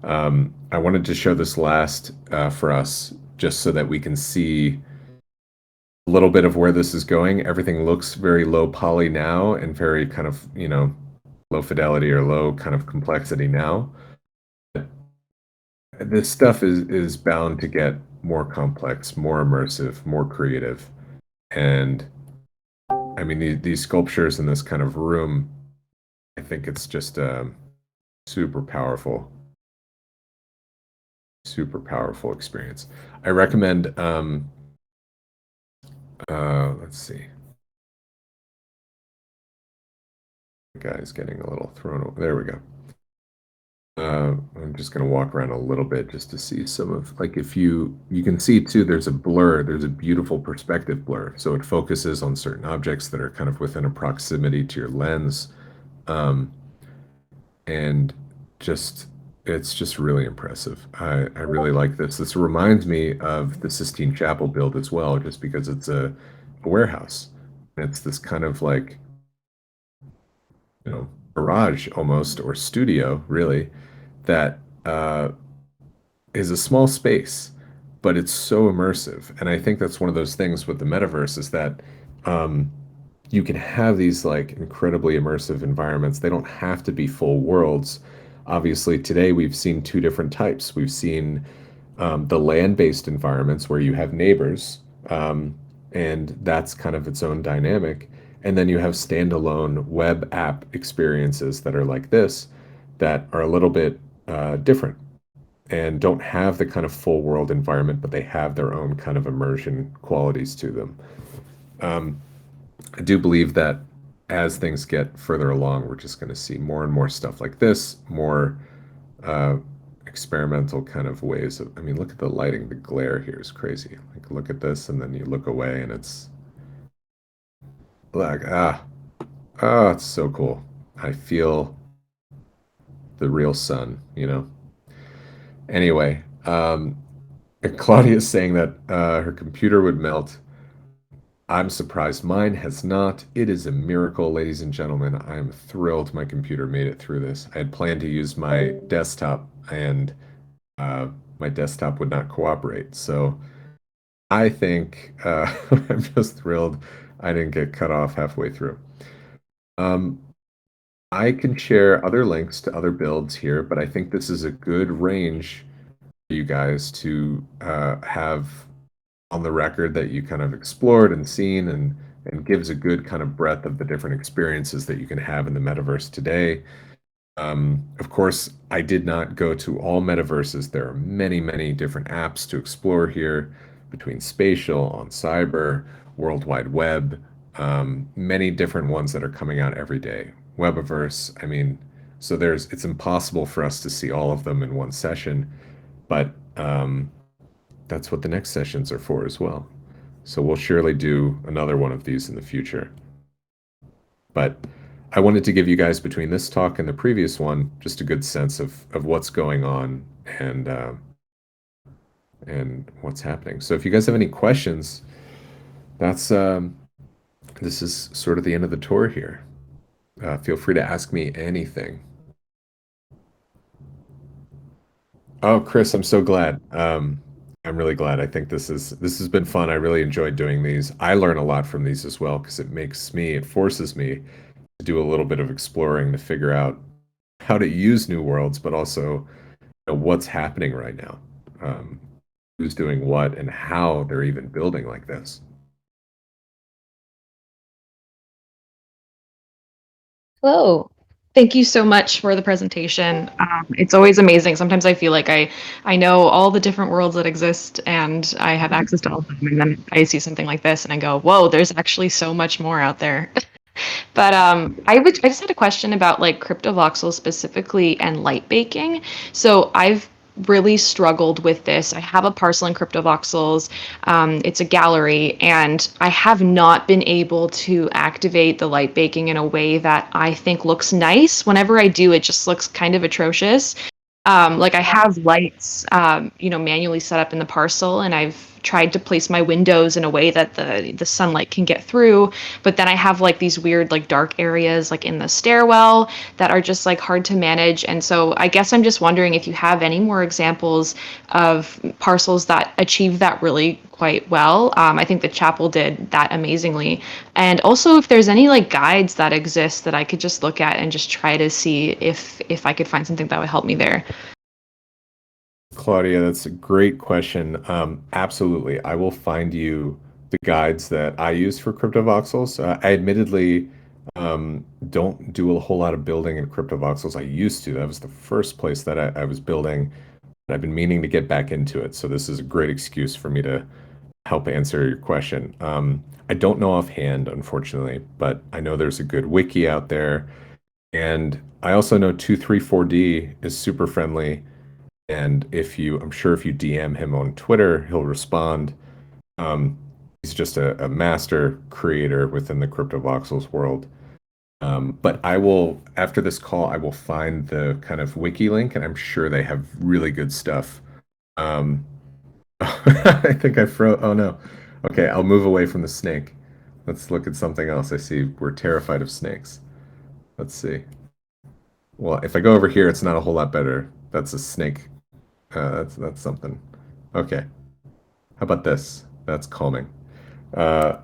[SPEAKER 1] I wanted to show this last for us, just so that we can see a little bit of where this is going. Everything looks very low poly now and very kind of, low fidelity or low kind of complexity now. This stuff is bound to get more complex, more immersive, more creative. And I mean, these sculptures in this kind of room, I think it's just super powerful experience. I recommend, let's see. The guy's getting a little thrown over. There we go. I'm just going to walk around a little bit just to see some of, like, if you can see too, there's a blur, there's a beautiful perspective blur. So it focuses on certain objects that are kind of within a proximity to your lens. And just, it's just really impressive. I really like this. This reminds me of the Sistine Chapel build as well, just because it's a warehouse. It's this kind of like, garage almost, or studio really, that is a small space, but it's so immersive. And I think that's one of those things with the metaverse is that you can have these like incredibly immersive environments. They don't have to be full worlds. Obviously, today we've seen two different types. We've seen the land-based environments where you have neighbors, and that's kind of its own dynamic. And then you have standalone web app experiences that are like this, that are a little bit different and don't have the kind of full world environment, but they have their own kind of immersion qualities to them. I do believe that as things get further along, we're just going to see more and more stuff like this, more experimental kind of ways of, I mean, look at the lighting, the glare here is crazy. Like, look at this, and then you look away and it's like, it's so cool. I feel the real sun, Anyway, Claudia's saying that her computer would melt. I'm surprised mine has not. It is a miracle, ladies and gentlemen. I'm thrilled my computer made it through this. I had planned to use my desktop, and my desktop would not cooperate. So I think I'm just thrilled I didn't get cut off halfway through. I can share other links to other builds here, but I think this is a good range for you guys to have on the record that you kind of explored and seen, and gives a good kind of breadth of the different experiences that you can have in the metaverse today. Of course, I did not go to all metaverses. There are many, many different apps to explore here, between spatial, on cyber, World Wide Web, many different ones that are coming out every day. Webaverse, I mean, so it's impossible for us to see all of them in one session, but that's what the next sessions are for as well. So we'll surely do another one of these in the future. But I wanted to give you guys, between this talk and the previous one, just a good sense of what's going on and what's happening. So if you guys have any questions, that's this is sort of the end of the tour here. Feel free to ask me anything. Oh, Chris, I'm so glad. I'm really glad. I think this has been fun. I really enjoyed doing these. I learn a lot from these as well, because it forces me to do a little bit of exploring to figure out how to use new worlds, but also what's happening right now, who's doing what, and how they're even building like this.
[SPEAKER 4] Hello. Thank you so much for the presentation. It's always amazing. Sometimes I feel like I know all the different worlds that exist and I have access to all of them. And then I see something like this and I go, whoa, there's actually so much more out there. But I just had a question about like Cryptovoxels specifically and light baking. So I've really struggled with this. I have a parcel in Cryptovoxels. It's a gallery, and I have not been able to activate the light baking in a way that I think looks nice. Whenever I do, it just looks kind of atrocious. Like I have lights, manually set up in the parcel, and I've tried to place my windows in a way that the sunlight can get through. But then I have like these weird like dark areas like in the stairwell that are just like hard to manage. And so I guess I'm just wondering if you have any more examples of parcels that achieve that really quite well. I think the chapel did that amazingly. And also if there's any like guides that exist that I could just look at and just try to see if I could find something that would help me there.
[SPEAKER 1] Claudia, that's a great question. Absolutely. I will find you the guides that I use for Cryptovoxels. I admittedly don't do a whole lot of building in Cryptovoxels. I used to. That was the first place that I was building. I've been meaning to get back into it. So this is a great excuse for me to help answer your question. I don't know offhand, unfortunately, but I know there's a good wiki out there. And I also know 234D is super friendly. And I'm sure if you DM him on Twitter, he'll respond. Um, he's just a master creator within the Cryptovoxels world. But after this call, I will find the kind of wiki link, and I'm sure they have really good stuff. Um, I think I froze. Oh no. Okay, I'll move away from the snake. Let's look at something else. I see we're terrified of snakes. Let's see. Well, if I go over here, it's not a whole lot better. That's a snake. That's something. Okay. How about this? That's calming. Uh,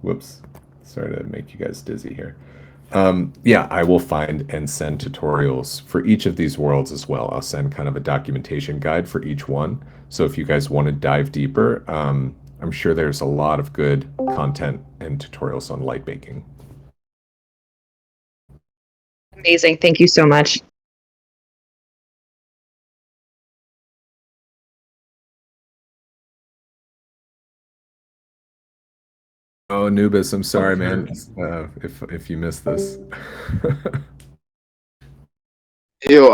[SPEAKER 1] whoops. Sorry to make you guys dizzy here. Yeah, I will find and send tutorials for each of these worlds as well. I'll send kind of a documentation guide for each one. So if you guys want to dive deeper, I'm sure there's a lot of good content and tutorials on light baking.
[SPEAKER 4] Amazing. Thank you so much.
[SPEAKER 1] Oh, Anubis, I'm sorry, man, if you missed this.
[SPEAKER 5] Yo,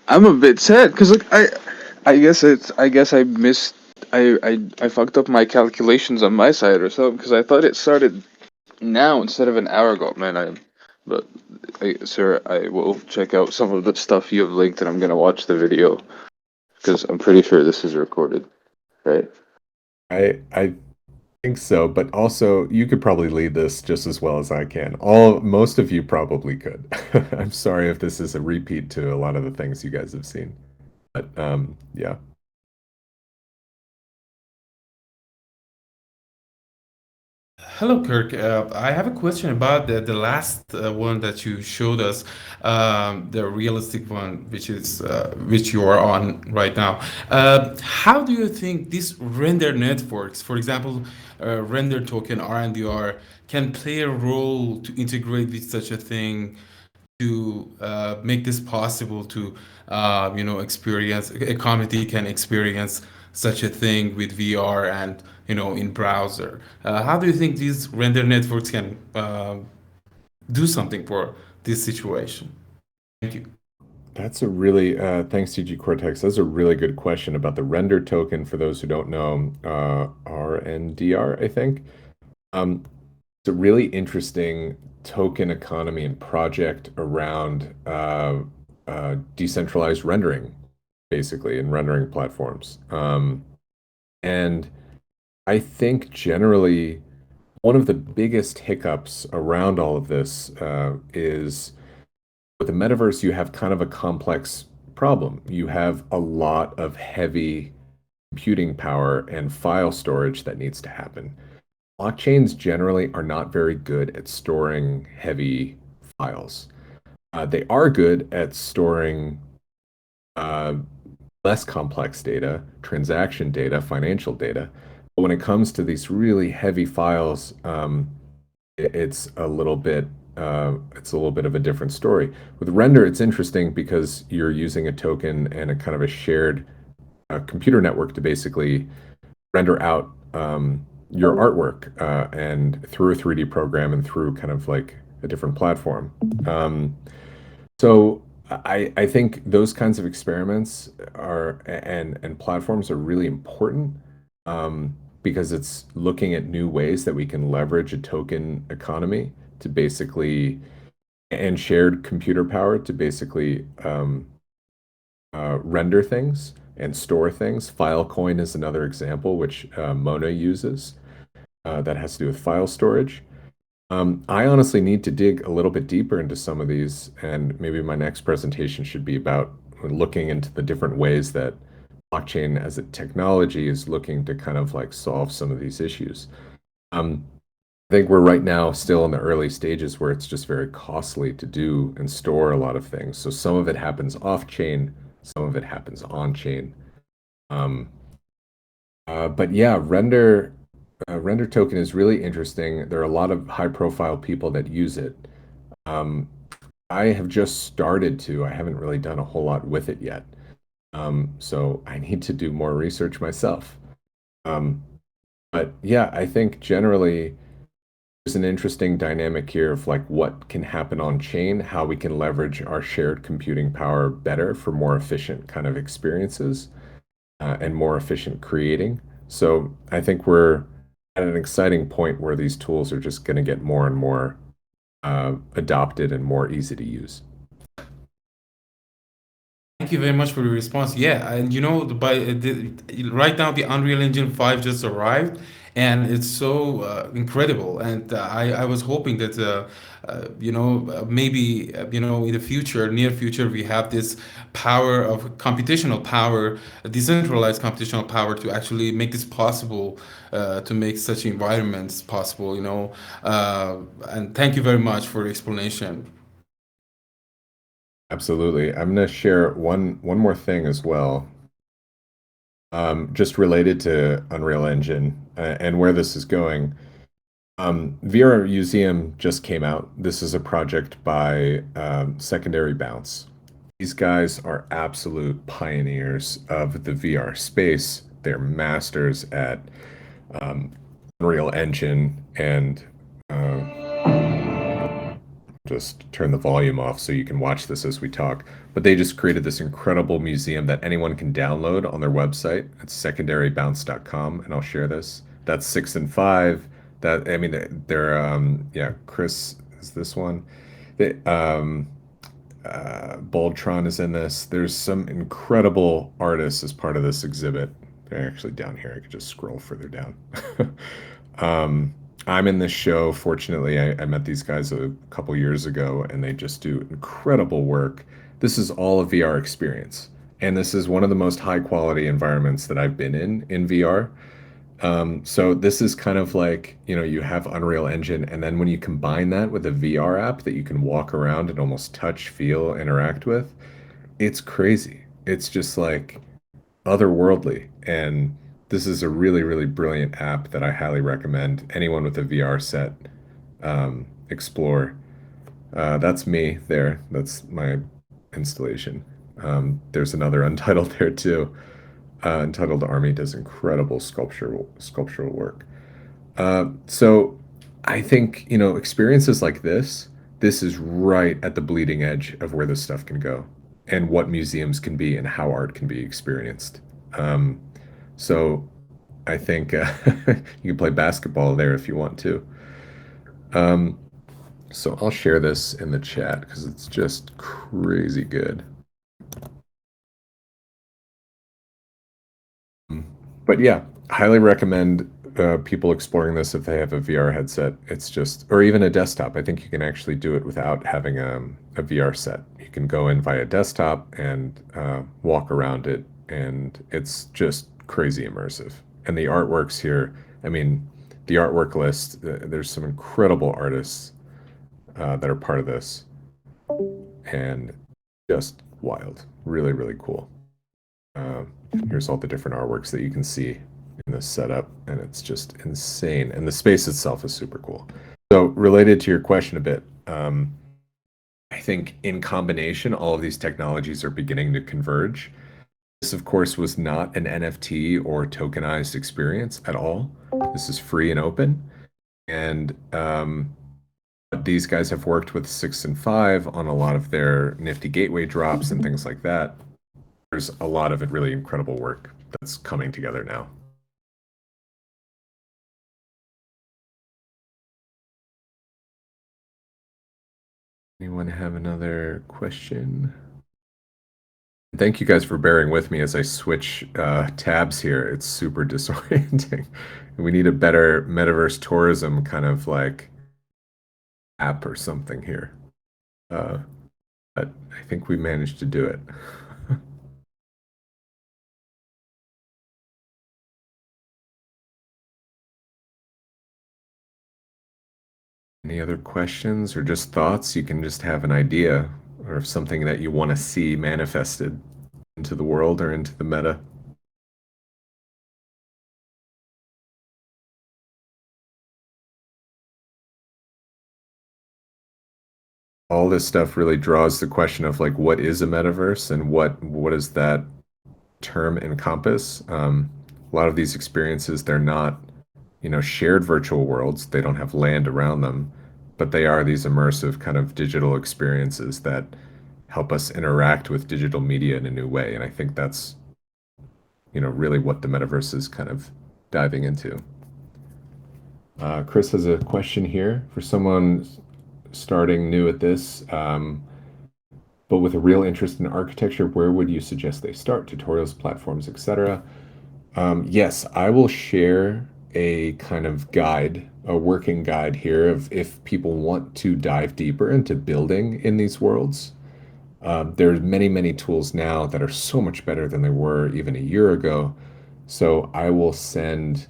[SPEAKER 5] I'm a bit sad because like I guess I missed I fucked up my calculations on my side or something because I thought it started now instead of an hour ago, man. Sir, I will check out some of the stuff you have linked and I'm gonna watch the video because I'm pretty sure this is recorded, right?
[SPEAKER 1] I think so, but also you could probably lead this just as well as I can. Most of you probably could. I'm sorry if this is a repeat to a lot of the things you guys have seen. But yeah.
[SPEAKER 6] Hello, Kirk. I have a question about the last one that you showed us, the realistic one, which you are on right now. How do you think these render networks, for example, render token RNDR, can play a role to integrate with such a thing to make this possible to experience a community can experience such a thing with VR and in browser. How do you think these render networks can do something for this situation? Thank you.
[SPEAKER 1] That's a really, thanks, TG Cortex. That's a really good question about the render token. For those who don't know, RNDR, I think. It's a really interesting token economy and project around decentralized rendering, basically, and rendering platforms. And I think generally one of the biggest hiccups around all of this is with the metaverse, you have kind of a complex problem. You have a lot of heavy computing power and file storage that needs to happen. Blockchains generally are not very good at storing heavy files. They are good at storing uh, less complex data, transaction data, financial data. But when it comes to these really heavy files, it's a little bit of a different story. With render, it's interesting because you're using a token and a kind of a shared computer network to basically render out your artwork and through a 3D program and through kind of like a different platform. So I think those kinds of experiments are and platforms are really important because it's looking at new ways that we can leverage a token economy to basically and shared computer power to basically render things and store things. Filecoin is another example, which Mona uses that has to do with file storage. I honestly need to dig a little bit deeper into some of these, and maybe my next presentation should be about looking into the different ways that blockchain as a technology is looking to kind of like solve some of these issues. I think we're right now still in the early stages where it's just very costly to do and store a lot of things. So some of it happens off chain, some of it happens on chain. Um, but yeah, render token is really interesting. There are a lot of high profile people that use it. Um, I have just started to. I haven't really done a whole lot with it yet. So I need to do more research myself. Um, but yeah, I think generally there's an interesting dynamic here of like what can happen on chain, how we can leverage our shared computing power better for more efficient kind of experiences and more efficient creating. So I think we're at an exciting point where these tools are just going to get more and more adopted and more easy to use.
[SPEAKER 6] Thank you very much for your response. Yeah, and right now the Unreal Engine 5 just arrived, and it's so incredible. And I was hoping that maybe in the future, near future, we have this power of computational power, decentralized computational power to actually make this possible, to make such environments possible. And thank you very much for your explanation.
[SPEAKER 1] Absolutely. I'm going to share one more thing as well, just related to Unreal Engine and where this is going. VR Museum just came out. This is a project by Secondary Bounce. These guys are absolute pioneers of the VR space. They're masters at Unreal Engine and just turn the volume off so you can watch this as we talk. But they just created this incredible museum that anyone can download on their website. It's secondarybounce.com, and I'll share this. That's 6 and 5. That I mean, they're yeah. Chris is this one. They, Boldtron is in this. There's some incredible artists as part of this exhibit. They're actually down here. I could just scroll further down. I'm in this show. Fortunately, I met these guys a couple years ago, and they just do incredible work. This is all a VR experience, and this is one of the most high quality environments that I've been in VR. So this is kind of like, you have Unreal Engine, and then when you combine that with a VR app that you can walk around and almost touch, feel, interact with, it's crazy. It's just like otherworldly. And this is a really, really brilliant app that I highly recommend anyone with a VR set explore. That's me there. That's my installation. There's another Untitled there too. Untitled Army does incredible sculptural work. So I think, experiences like this is right at the bleeding edge of where this stuff can go and what museums can be and how art can be experienced. So I think you can play basketball there if you want to. So I'll share this in the chat because it's just crazy good. But yeah, highly recommend people exploring this if they have a VR headset. It's just, or even a desktop. I think you can actually do it without having a VR set. You can go in via desktop and walk around it, and it's just crazy immersive. And the artworks here, I mean, the artwork list, there's some incredible artists that are part of this, and just wild. Really, really cool. Here's all the different artworks that you can see in this setup, and it's just insane. And the space itself is super cool. So related to your question a bit, I think in combination, all of these technologies are beginning to converge. This, of course, was not an NFT or tokenized experience at all. This is free and open. And These guys have worked with 6 and 5 on a lot of their nifty gateway drops and things like that. There's a lot of really incredible work that's coming together now. Anyone have another question? Thank you guys for bearing with me as I switch tabs here. It's super disorienting. We need a better metaverse tourism kind of like app or something here. But I think we managed to do it. Any other questions or just thoughts? You can just have an idea or something that you want to see manifested into the world or into the meta. All this stuff really draws the question of like, what is a metaverse and what does that term encompass? A lot of these experiences, they're not, shared virtual worlds. They don't have land around them, but they are these immersive kind of digital experiences that help us interact with digital media in a new way. And I think that's, really what the metaverse is kind of diving into. Chris has a question here for someone starting new at this, but with a real interest in architecture. Where would you suggest they start? Tutorials, platforms, etc. Yes, I will share a kind of guide, a working guide here of if people want to dive deeper into building in these worlds. There's many, many tools now that are so much better than they were even a year ago. So I will send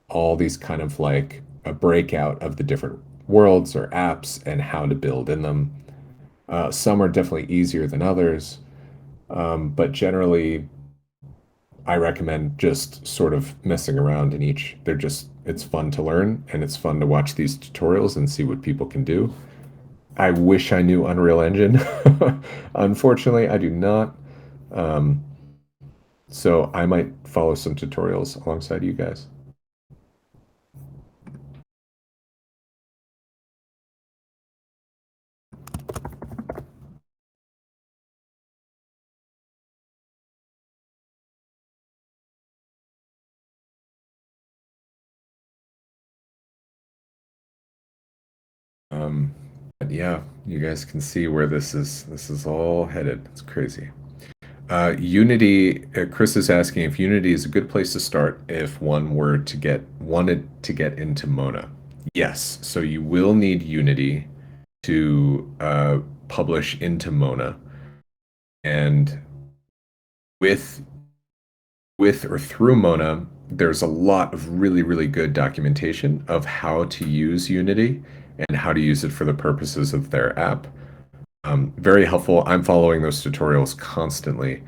[SPEAKER 1] all these kind of like a breakout of the different worlds or apps and how to build in them. Some are definitely easier than others, but generally, I recommend just sort of messing around in each. It's fun to learn and it's fun to watch these tutorials and see what people can do. I wish I knew Unreal Engine. Unfortunately, I do not. So I might follow some tutorials alongside you guys. But yeah, you guys can see where this is all headed. It's crazy. Unity, Chris is asking if Unity is a good place to start if one wanted to get into Mona. Yes, so you will need Unity to publish into Mona, and with or through Mona, there's a lot of really, really good documentation of how to use Unity and how to use it for the purposes of their app. Very helpful. I'm following those tutorials constantly,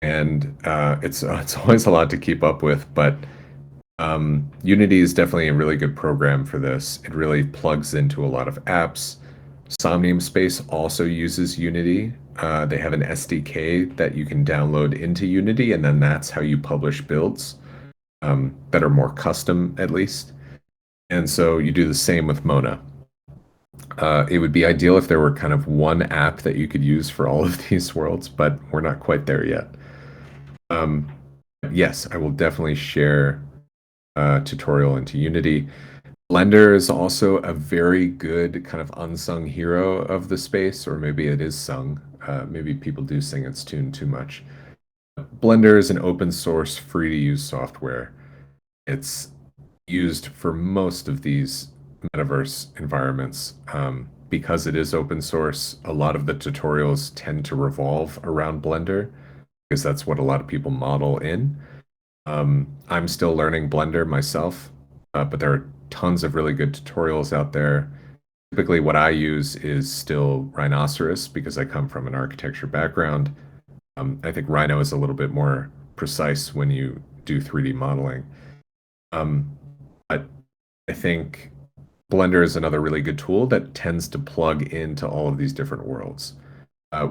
[SPEAKER 1] and it's always a lot to keep up with, but Unity is definitely a really good program for this. It really plugs into a lot of apps. Somnium Space also uses Unity. They have an SDK that you can download into Unity, and then that's how you publish builds that are more custom, at least. And so you do the same with Mona. It would be ideal if there were kind of one app that you could use for all of these worlds, but we're not quite there yet. Yes, I will definitely share a tutorial into Unity. Blender is also a very good kind of unsung hero of the space, or maybe it is sung. Maybe people do sing its tune too much. Blender is an open source, free to use software. It's used for most of these metaverse environments. Because it is open source, a lot of the tutorials tend to revolve around Blender because that's what a lot of people model in. I'm still learning Blender myself, but there are tons of really good tutorials out there. Typically, what I use is still Rhinoceros because I come from an architecture background. I think Rhino is a little bit more precise when you do 3D modeling. But I think Blender is another really good tool that tends to plug into all of these different worlds.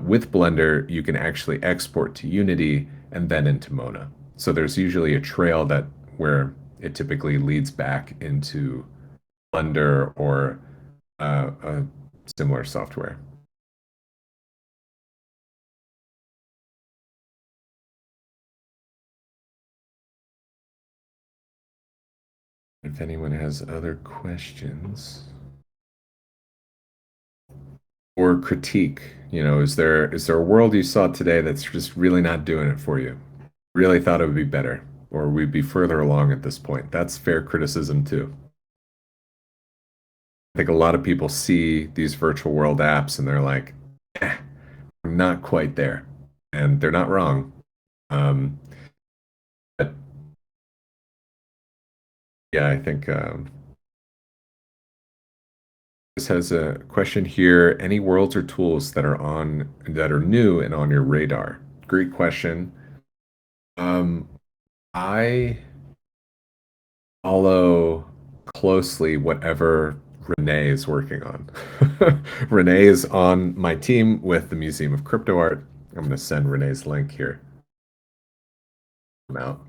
[SPEAKER 1] With Blender, you can actually export to Unity and then into Mona. So there's usually a trail where it typically leads back into Blender or similar software. If anyone has other questions or critique, is there a world you saw today that's just really not doing it for you? Really thought it would be better, or we'd be further along at this point. That's fair criticism too. I think a lot of people see these virtual world apps and they're like, I'm not quite there. And they're not wrong. But yeah, I think this has a question here. Any worlds or tools that are new and on your radar? Great question. I follow closely whatever Renee is working on. Renee is on my team with the Museum of Crypto Art. I'm going to send Renee's link here. Out.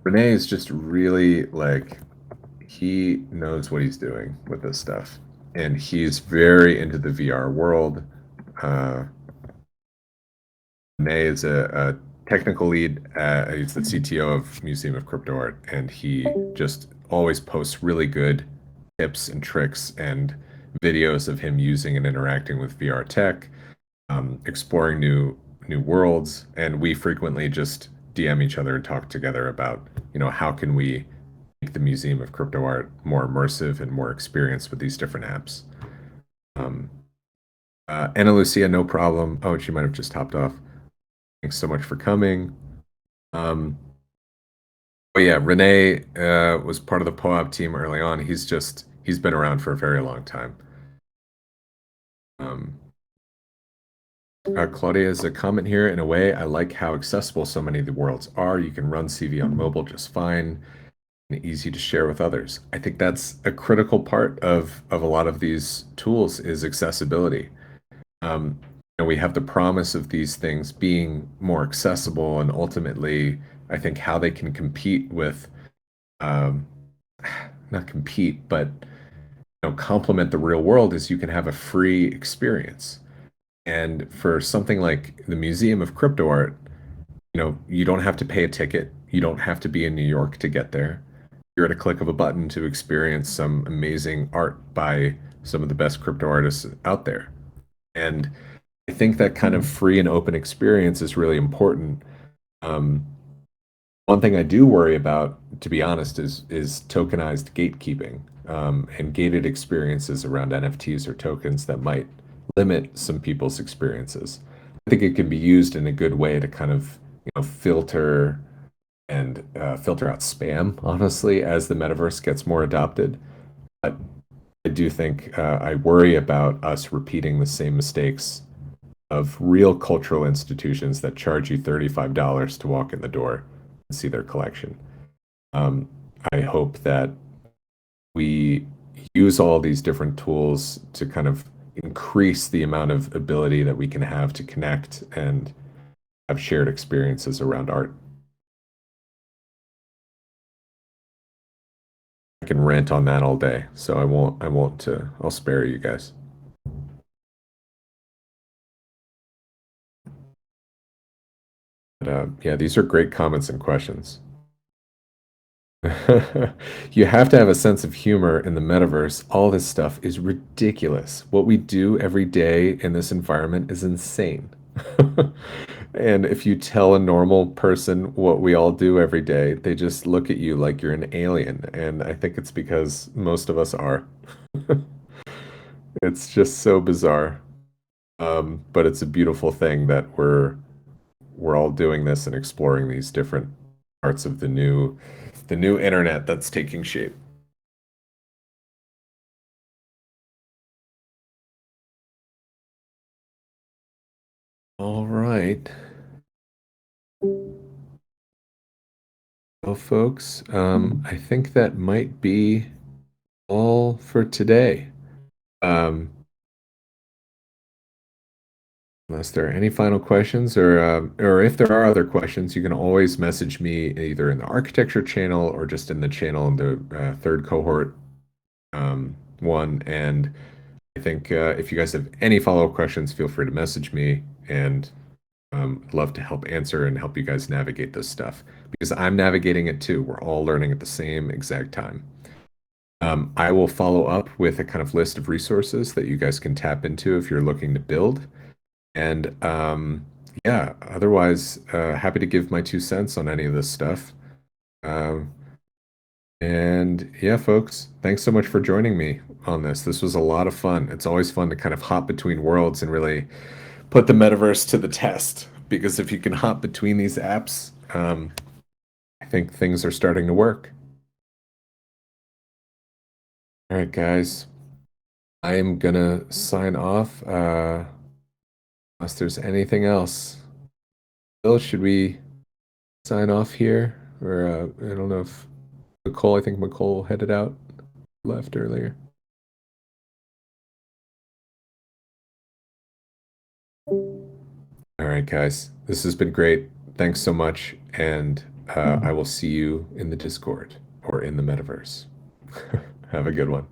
[SPEAKER 1] Renee is just really he knows what he's doing with this stuff, and he's very into the VR world. Renee is a technical lead. He's the CTO of Museum of Crypto Art, and he just always posts really good tips and tricks and videos of him using and interacting with VR tech, exploring new worlds, and we frequently just DM each other and talk together about, how can we make the Museum of Crypto Art more immersive and more experienced with these different apps. Anna Lucia, no problem. Oh, she might have just hopped off. Thanks so much for coming. But yeah, Renee was part of the POAP team early on. He's been around for a very long time. Claudia has a comment here. In a way, I like how accessible so many of the worlds are. You can run CV on mobile just fine and easy to share with others. I think that's a critical part of a lot of these tools is accessibility. We have the promise of these things being more accessible, and ultimately, I think how they can compete with, not compete, but complement the real world is you can have a free experience. And for something like the Museum of Crypto Art, you don't have to pay a ticket. You don't have to be in New York to get there. You're at a click of a button to experience some amazing art by some of the best crypto artists out there. And I think that kind of free and open experience is really important. One thing I do worry about, to be honest, is tokenized gatekeeping, and gated experiences around NFTs or tokens that might limit some people's experiences. I think it can be used in a good way to kind of filter and filter out spam, honestly, as the metaverse gets more adopted. But I do think I worry about us repeating the same mistakes of real cultural institutions that charge you $35 to walk in the door and see their collection. I hope that we use all these different tools to kind of increase the amount of ability that we can have to connect and have shared experiences around art. I can rant on that all day, so I won't. I'll spare you guys. But yeah, these are great comments and questions. You have to have a sense of humor in the metaverse. All this stuff is ridiculous. What we do every day in this environment is insane. And if you tell a normal person what we all do every day, they just look at you like you're an alien. And I think it's because most of us are. It's just so bizarre. But it's a beautiful thing that we're all doing this and exploring these different parts of the new internet that's taking shape. All right. Well, folks, I think that might be all for today. Unless there are any final questions, or if there are other questions, you can always message me either in the architecture channel or just in the channel in the third cohort. one, and I think if you guys have any follow-up questions, feel free to message me, and I'd love to help answer and help you guys navigate this stuff because I'm navigating it too. We're all learning at the same exact time. I will follow up with a kind of list of resources that you guys can tap into if you're looking to build. And yeah, otherwise, happy to give my 2 cents on any of this stuff. And yeah, folks, thanks so much for joining me on this. This was a lot of fun. It's always fun to kind of hop between worlds and really put the metaverse to the test. Because if you can hop between these apps, I think things are starting to work. All right, guys. I am gonna sign off. Unless there's anything else. Bill, should we sign off here? Or I don't know if I think McCole headed out, left earlier. All right, guys. This has been great. Thanks so much. And I will see you in the Discord or in the metaverse. Have a good one.